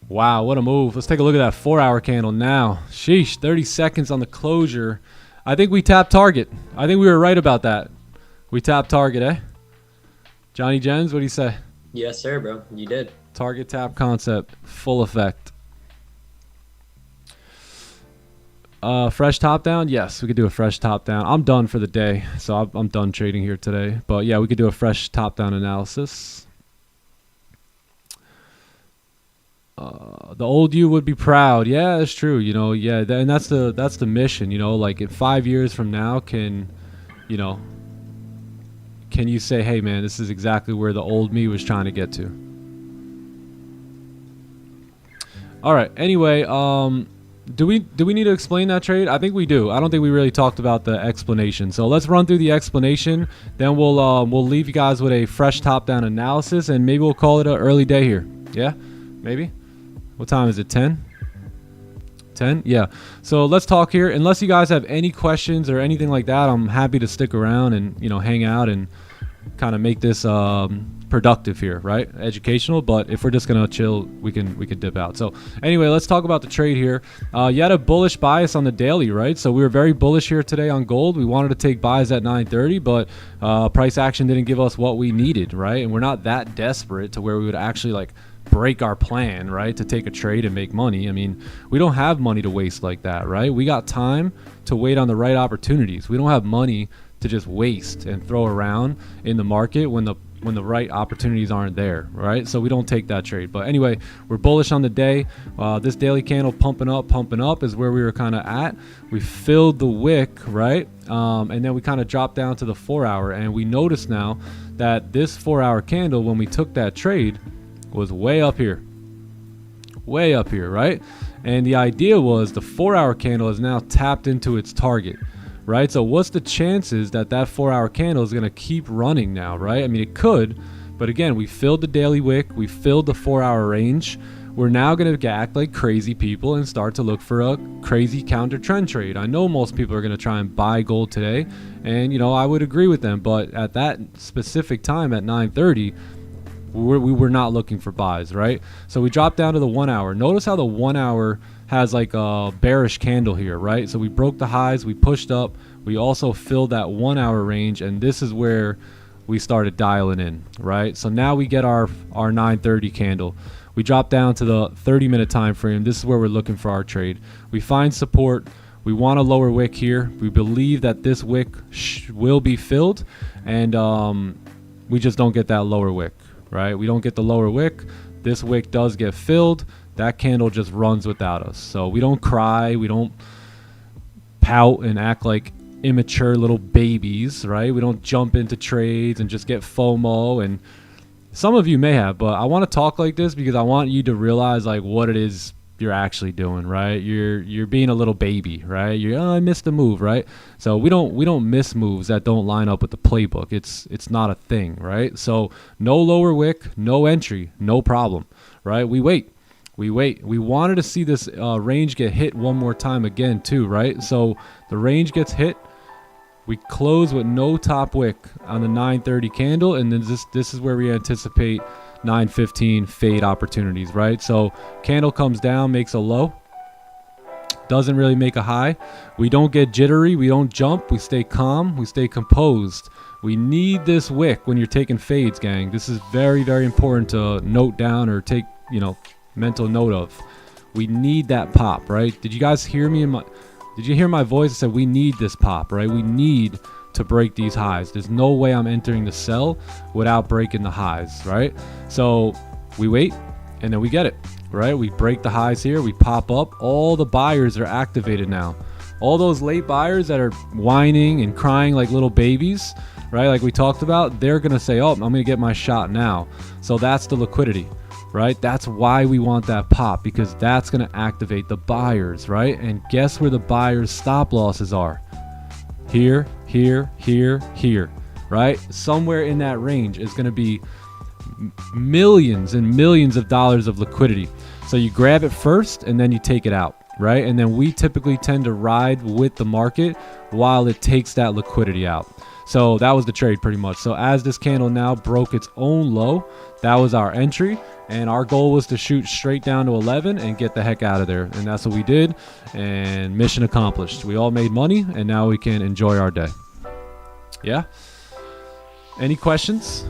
Wow, what a move. Let's take a look at that 4-hour candle now. Sheesh, 30 seconds on the closure. I think we tapped target. I think we were right about that. We tapped target, eh? Johnny Jens, what do you say?
Yes, sir, bro. You did.
Target tap concept, full effect. Fresh top down? Yes, we could do a fresh top down. I'm done for the day, so I'm done trading here today. But yeah, we could do a fresh top down analysis. The old you would be proud. Yeah, that's true. You know, yeah, and that's the mission. You know, like in 5 years from now, can you say, hey man, this is exactly where the old me was trying to get to. All right. Anyway, Do we need to explain that trade? I think we do. I don't think we really talked about the explanation. So let's run through the explanation. Then we'll leave you guys with a fresh top-down analysis, and maybe we'll call it an early day here. Yeah, maybe. What time is it? 10? 10? Yeah. So let's talk here. Unless you guys have any questions or anything like that, I'm happy to stick around and hang out and kind of make this productive here, right? Educational. But if we're just gonna chill, we can dip out. So anyway, let's talk about the trade here. You had a bullish bias on the daily, right? So we were very bullish here today on gold. We wanted to take buys at 930, but price action didn't give us what we needed, right? And we're not that desperate to where we would actually like break our plan, right, to take a trade and make money. I mean, we don't have money to waste like that, right? We got time to wait on the right opportunities. We don't have money to just waste and throw around in the market when the right opportunities aren't there, right? So we don't take that trade. But anyway, we're bullish on the day. This daily candle pumping up is where we were kind of at. We filled the wick, right? And then we kind of dropped down to the 4 hour, and we noticed now that this 4 hour candle, when we took that trade, was way up here, right? And the idea was the 4 hour candle is now tapped into its target, right? So what's the chances that that 4 hour candle is going to keep running now, right? I mean, it could, but again, we filled the daily wick, we filled the 4 hour range. We're now going to act like crazy people and start to look for a crazy counter trend trade. I know most people are going to try and buy gold today, and I would agree with them, but at that specific time at 9:30, we were not looking for buys, right? So we dropped down to the 1 hour. Notice how the 1 hour has like a bearish candle here, right? So we broke the highs, we pushed up, we also filled that 1 hour range, and this is where we started dialing in, right? So now we get our 930 candle. We drop down to the 30-minute time frame. This is where we're looking for our trade. We find support. We want a lower wick here. We believe that this wick will be filled, and we just don't get that lower wick, right? We don't get the lower wick. This wick does get filled. That candle just runs without us. So we don't cry. We don't pout and act like immature little babies, right? We don't jump into trades and just get FOMO. And some of you may have, but I want to talk like this because I want you to realize like what it is you're actually doing, right? You're being a little baby, right? I missed a move, right? So we don't miss moves that don't line up with the playbook. It's not a thing, right? So no lower wick, no entry, no problem, right? We wait. We wanted to see this range get hit one more time again too, right? So the range gets hit. We close with no top wick on the 930 candle, and then this is where we anticipate 915 fade opportunities, right? So candle comes down, makes a low, doesn't really make a high. We don't get jittery, we don't jump, we stay calm, we stay composed. We need this wick when you're taking fades, gang. This is very, very important to note down or take, mental note of. We need that pop, right? Did you guys hear me did you hear my voice? I said we need this pop, right? We need to break these highs. There's no way I'm entering the sell without breaking the highs, right? So we wait and then we get it, right? We break the highs here, we pop up. All the buyers are activated now. All those late buyers that are whining and crying like little babies, right? Like we talked about, they're gonna say, oh, I'm gonna get my shot now. So that's the liquidity, right? That's why we want that pop, because that's gonna activate the buyers, right? And guess where the buyers' stop losses are? Here, right? Somewhere in that range is going to be millions and millions of dollars of liquidity. So you grab it first and then you take it out, right? And then we typically tend to ride with the market while it takes that liquidity out. So that was the trade pretty much. So as this candle now broke its own low, that was our entry. And our goal was to shoot straight down to 11 and get the heck out of there. And that's what we did. And mission accomplished. We all made money, and now we can enjoy our day. Yeah? Any questions?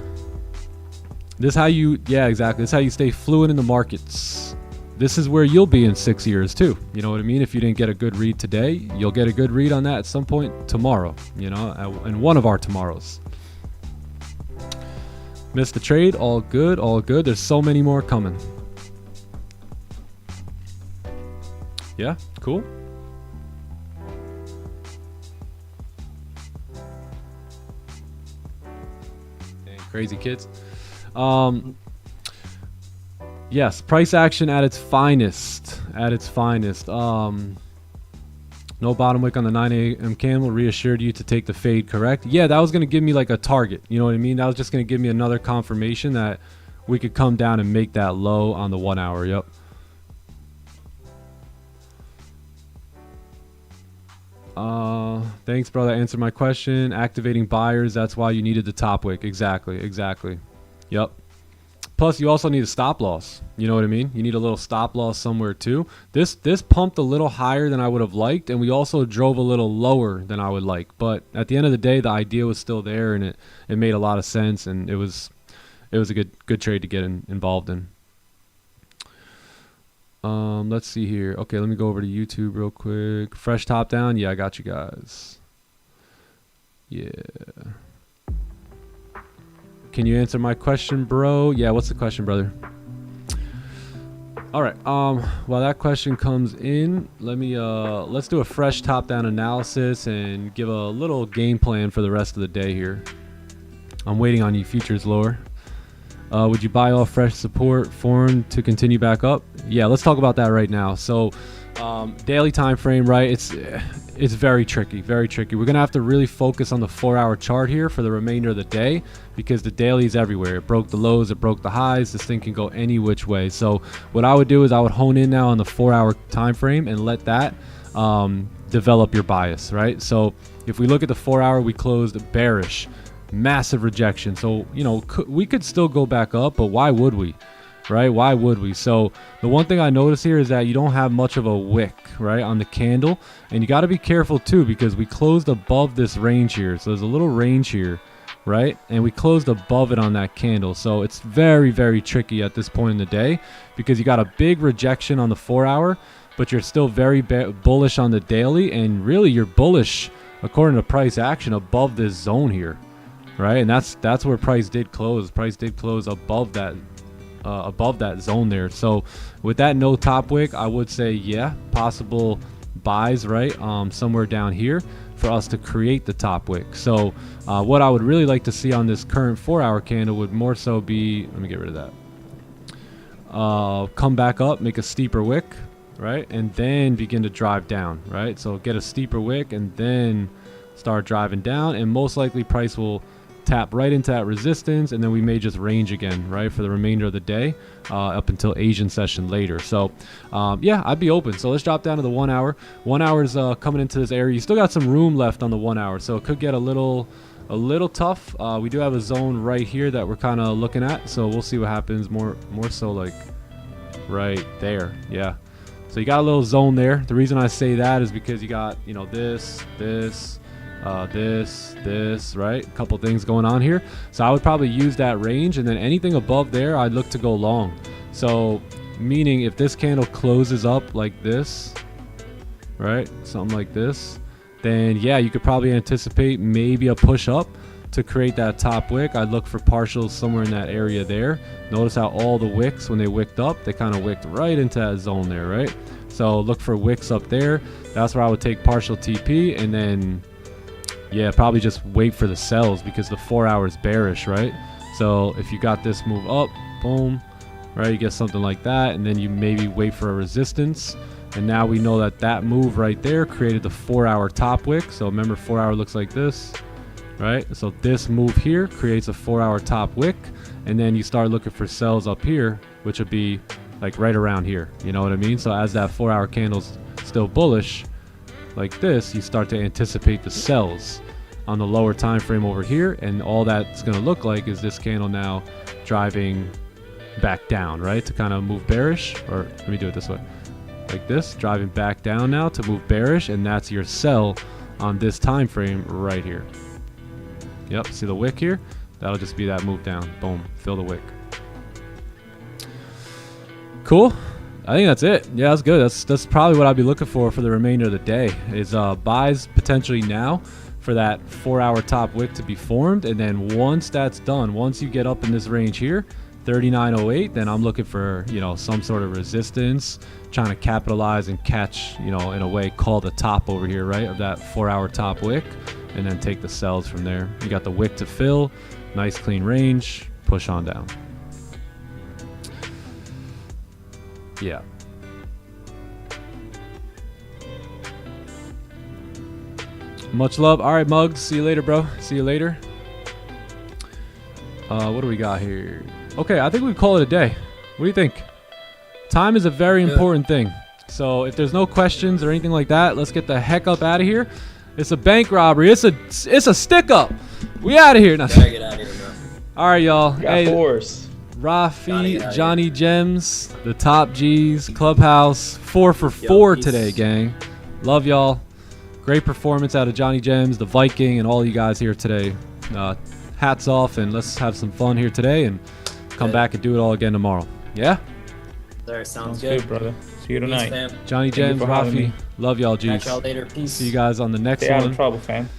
This is how you, yeah, exactly. This is how you stay fluent in the markets. This is where you'll be in 6 years too. You know what I mean? If you didn't get a good read today, you'll get a good read on that at some point tomorrow, in one of our tomorrows. Missed the trade, all good, all good. There's so many more coming. Yeah, cool. Dang, crazy kids. Yes, price action at its finest. at its finest. No bottom wick on the 9 a.m. candle reassured you to take the fade, correct? Yeah, that was going to give me like a target. You know what I mean? That was just going to give me another confirmation that we could come down and make that low on the 1 hour. Yep. Thanks, brother. Answer my question. Activating buyers. That's why you needed the top wick. Exactly. Yep. Plus, you also need a stop loss. You know what I mean? You need a little stop loss somewhere too. This pumped a little higher than I would have liked, and we also drove a little lower than I would like. But at the end of the day, the idea was still there, and it made a lot of sense, and it was a good trade to get involved in. Let's see here. Okay, let me go over to YouTube real quick. Fresh top down. Yeah, I got you guys. Yeah. Can you answer my question, bro? Yeah, what's the question, brother? All right. While that question comes in, let's do a fresh top-down analysis and give a little game plan for the rest of the day here. I'm waiting on you, futures lore. Would you buy all fresh support formed to continue back up? Yeah, let's talk about that right now. So, daily time frame, right? It's very tricky. We're gonna have to really focus on the 4-hour chart here for the remainder of the day, because the daily is everywhere. It broke the lows, it broke the highs. This thing can go any which way. So what I would do is I would hone in now on the 4-hour time frame and let that develop your bias, right? So if we look at the 4-hour, we closed bearish, massive rejection. So, you know, we could still go back up, but why would we? Right? Why would we? So the one thing I notice here is that you don't have much of a wick, right, on the candle, and you got to be careful too, because we closed above this range here. So there's a little range here, right? And we closed above it on that candle. So it's very, very tricky at this point in the day, because you got a big rejection on the 4-hour, but you're still very bullish on the daily, and really you're bullish according to price action above this zone here, right? And that's where price did close. Price did close above that zone there. So with that no top wick, I would say, yeah, possible buys, right, somewhere down here for us to create the top wick. So what I would really like to see on this current 4-hour candle would more so be, let me get rid of that, come back up, make a steeper wick, right, and then begin to drive down, right? So get a steeper wick and then start driving down, and most likely price will tap right into that resistance, and then we may just range again, right, for the remainder of the day, up until Asian session later. So yeah, I'd be open. So let's drop down to the 1 hour. 1 hour is coming into this area. You still got some room left on the 1 hour, so it could get a little tough. We do have a zone right here that we're kind of looking at, so we'll see what happens. More so like right there. Yeah, so you got a little zone there. The reason I say that is because you got, you know, this, right? A couple things going on here. So I would probably use that range, and then anything above there, I'd look to go long. So meaning if this candle closes up like this, right? Something like this, then yeah, you could probably anticipate maybe a push up to create that top wick. I'd look for partials somewhere in that area there. Notice how all the wicks, when they wicked up, they kind of wicked right into that zone there, right? So look for wicks up there. That's where I would take partial TP, and then yeah, probably just wait for the sells, because the 4-hour is bearish, right? So if you got this move up, boom, right, you get something like that, and then you maybe wait for a resistance. And now we know that that move right there created the 4-hour top wick. So remember, 4-hour looks like this, right? So this move here creates a 4-hour top wick, and then you start looking for sells up here, which would be like right around here. You know what I mean? So as that 4-hour candle's still bullish like this, you start to anticipate the sells on the lower time frame over here, and all that's going to look like is this candle now driving back down, right, to kind of move bearish. Or let me do it this way, like this, driving back down now to move bearish, and that's your sell on this time frame right here. Yep, see the wick here? That'll just be that move down. Boom, fill the wick. Cool. I think that's it. Yeah, that's good. That's probably what I'll be looking for the remainder of the day, is buys potentially now for that 4-hour top wick to be formed. And then once that's done, once you get up in this range here, 39.08, then I'm looking for, you know, some sort of resistance, trying to capitalize and catch, you know, in a way, call the top over here, right, of that 4-hour top wick, and then take the sells from there. You got the wick to fill, nice clean range, push on down. Yeah. Much love. All right, Muggs. See you later, bro. See you later. What do we got here? Okay, I think we call it a day. What do you think? Time is a very important thing. So if there's no questions or anything like that, let's get the heck up out of here. It's a bank robbery. It's a stick up. We out of here. No.
Gotta get out of here, bro.
All right, y'all.
Hey, force.
Rafi, Johnny Gems, the top G's, Clubhouse, 4 for 4 today, gang. Love y'all. Great performance out of Johnny Gems, the Viking, and all you guys here today. Hats off, and let's have some fun here today and come back and do it all again tomorrow. Yeah?
There, sounds
good, brother. See you tonight.
Peace, fam.
Johnny Gems, Rafi, love y'all, G's.
Catch y'all later. Peace.
See you guys on the next
Stay
one.
out of trouble, fam.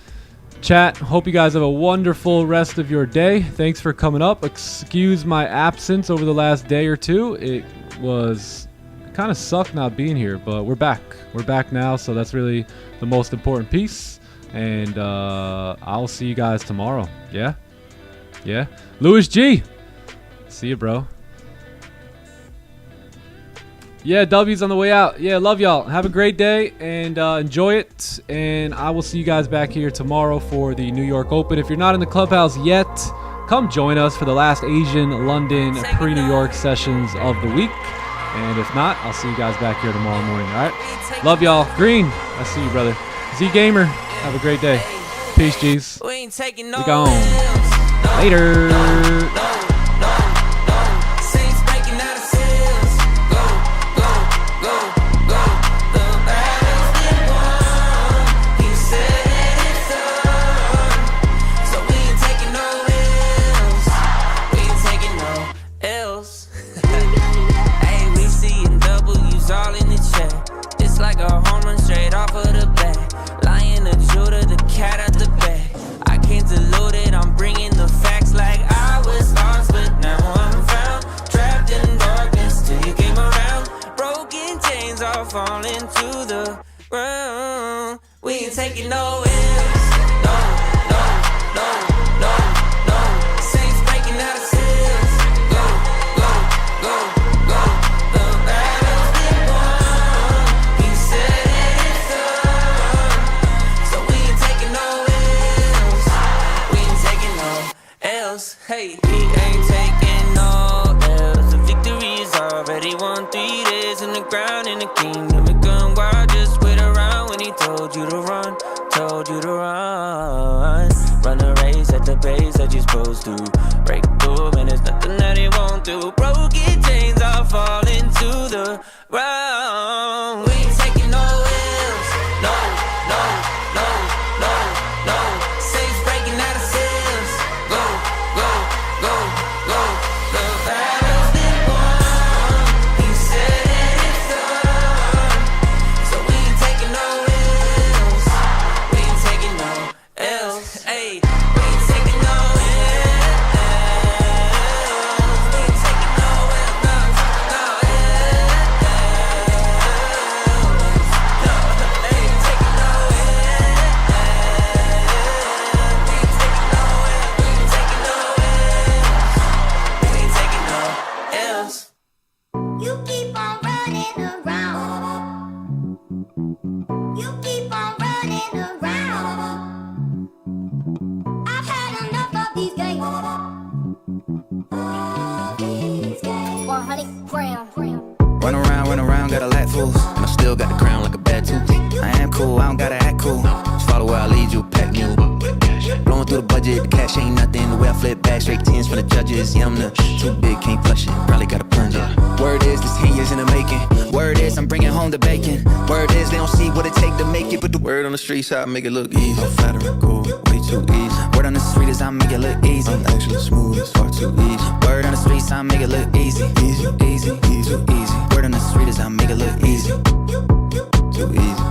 Chat, hope you guys have a wonderful rest of your day. Thanks for coming up. Excuse my absence over the last day or two. It kind of sucked not being here, but we're back. We're back now, so that's really the most important piece. And I'll see you guys tomorrow. Yeah? Yeah? Louis G. See you, bro. Yeah, W's on the way out. Yeah, love y'all. Have a great day and enjoy it. And I will see you guys back here tomorrow for the New York Open. If you're not in the Clubhouse yet, come join us for the last Asian London pre-New York sessions of the week. And if not, I'll see you guys back here tomorrow morning. All right? Love y'all. Green, I see you, brother. Z Gamer, have a great day. Peace, G's. We gone. Later.
All in the chat. It's like a home run straight off of the bat. Lion, the Judah, the cat at the back. I can't dilute it, I'm bringing the facts like I was lost, but now I'm found. Trapped in darkness till you came around. Broken chains all falling to the ground. We ain't taking no L's. No, no, no, no, no. Saints breaking out of seals. Go, go, go, go. The battle's been won. He said it's done. So we ain't taking no L's. We ain't taking no L's. Hey, we ain't taking no L's. The victory is already won. 3 days in the ground in the kingdom. It gun wild, just wait around when he told you to run. Told you to run. Run a race at the pace that you're supposed to. Break through, and there's nothing that it won't do. Broken chains all falling to the ground. We ain't taking no L's. No, no, no, no, no. Safes breaking out of seals. Go, go, go, go. The battle's been won. He said it's done. So we ain't taking no L's. We ain't taking no L's. Hey, we ain't taking no L's. We ain't taking no L's. No, no L's. Hey, taking no L's. We ain't taking no L's. We ain't taking no L's. We ain't taking no L's.
You keep on running around. You keep on running around. I've had enough of these games. 100 grams.
Run around, got a lot fools. And I still got the crown like a bad tooth. I am cool, I don't gotta act cool. Just follow where I lead you, pack mule. Blowing through the budget, the cash ain't nothing. The way I flip back, straight tens from the judges. Yeah, I'm the too big, can't flush it. Probably gotta plunge it. Word is, this 10 years in the making. Word is, I'm bringing home the bacon. Word is, they don't see what it take to make it. But the word on the streets, how I make it look easy. I'm flattering, cool, way too easy. Word on the street is, I make it look easy. I'm actually smooth, it's far too easy. Word on the streets, I make it look easy. Easy, easy, easy, easy. Word on the street is, I make it look easy. Too easy.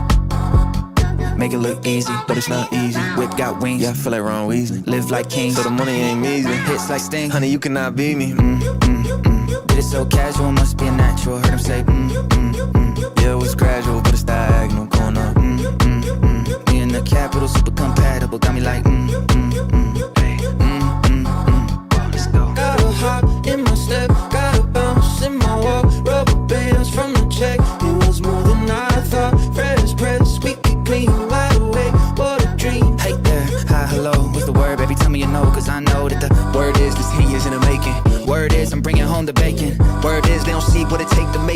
Make it look easy, but it's not easy. Whip got wings, yeah, I feel like Ron Weasley. Live like kings, so the money ain't measly. Hits like Sting, honey, you cannot beat me. Did it so casual, must be a natural. Heard him say, Yeah, it was gradual, but it's diagonal, going up. Me in the capital, super compatible. Got me like, Let's go.
Got a hop in my step, got a bounce in my walk. Rubber bands from the check, it was more than I thought. Fresh press, squeaky clean, wide awake. What a dream.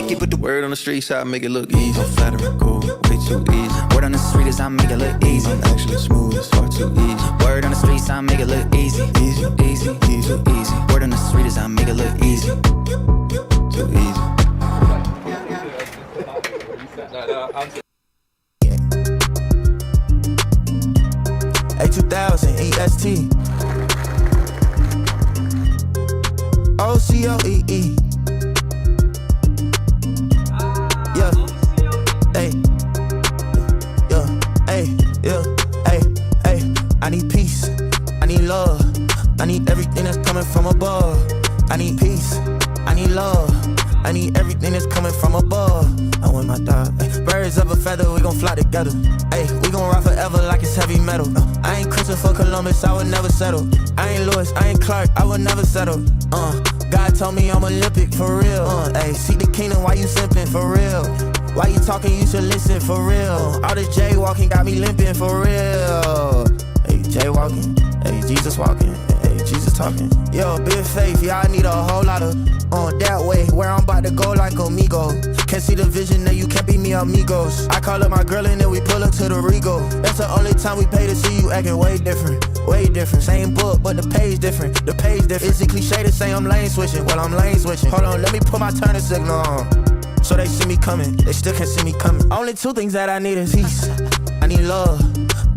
Keep it the word on the streets, I make it look easy. I'm flattering, cool, way too easy.
Word on the street is I make it look easy.
I'm actually smooth, it's far too easy.
Word on the streets, I make it look easy.
Easy,
Easy,
easy,
easy. Word on the street is I make it look easy.
too easy. A2000 EST OCOEE. Yeah, hey, hey. I need peace, I need love, I need everything that's coming from above. I need peace, I need love, I need everything that's coming from above. I want my dog, ay. Birds of a feather, we gon' fly together. Ay, we gon' ride forever like it's heavy metal. I ain't Christopher Columbus, I would never settle. I ain't Lewis, I ain't Clark, I would never settle. God told me I'm Olympic for real. Ay, seek the kingdom, why you simping for real? Why you talking, you should listen for real. All this jaywalking got me limping for real. Hey, jaywalking, hey, Jesus walking, hey, Jesus talking. Yo, big faith, yeah, I need a whole lot of that way, where I'm about to go like amigo. Can't see the vision that you can't be me amigos. I call up my girl and then we pull up to the Rego. That's the only time we pay to see you acting way different. Way different, same book, but the page different. The page different. Is it cliche to say I'm lane switching? Well, I'm lane switching. Hold on, let me put my turning signal on, so they see me coming. They still can't see me coming. Only two things that I need is peace. I need love.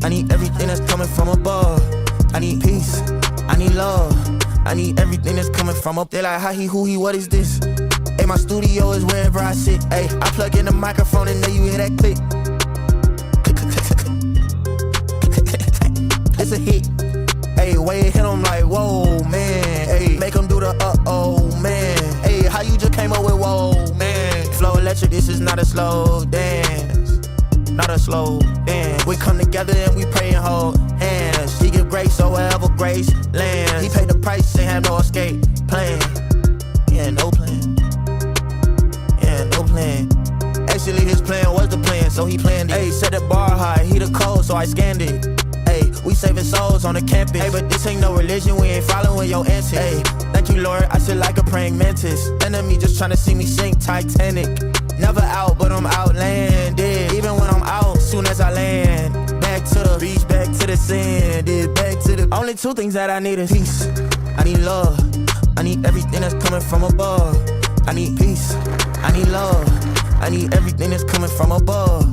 I need everything that's coming from above. I need peace. I need love. I need everything that's coming from up. They like, how he, who he, what is this? Hey, my studio is wherever I sit. Hey, I plug in the microphone and then you hear that click. It's a hit. Hey, way it hit him like, whoa, man. Hey, make him do the uh-oh, man. Hey, how you just came up with whoa, man? Flow electric, this is not a slow dance. Not a slow dance. We come together and we pray and hold hands. He give grace, so wherever grace lands. He paid the price and have no escape plan. Yeah, no plan. Yeah, no plan. Actually, his plan was the plan, so he planned it. Hey, set the bar high, he the code, so I scanned it. Hey, we saving souls on the campus. Hey, but this ain't no religion, we ain't following your antics. Hey, thank you, Lord, I sit like a praying mantis. Enemy just trying to see me sink Titanic. Never out, but I'm outlanded. Even when I'm out, soon as I land. Back to the beach, back to the sand. Back to the... Only two things that I need is peace. I need love. I need everything that's coming from above. I need peace. I need love. I need everything that's coming from above.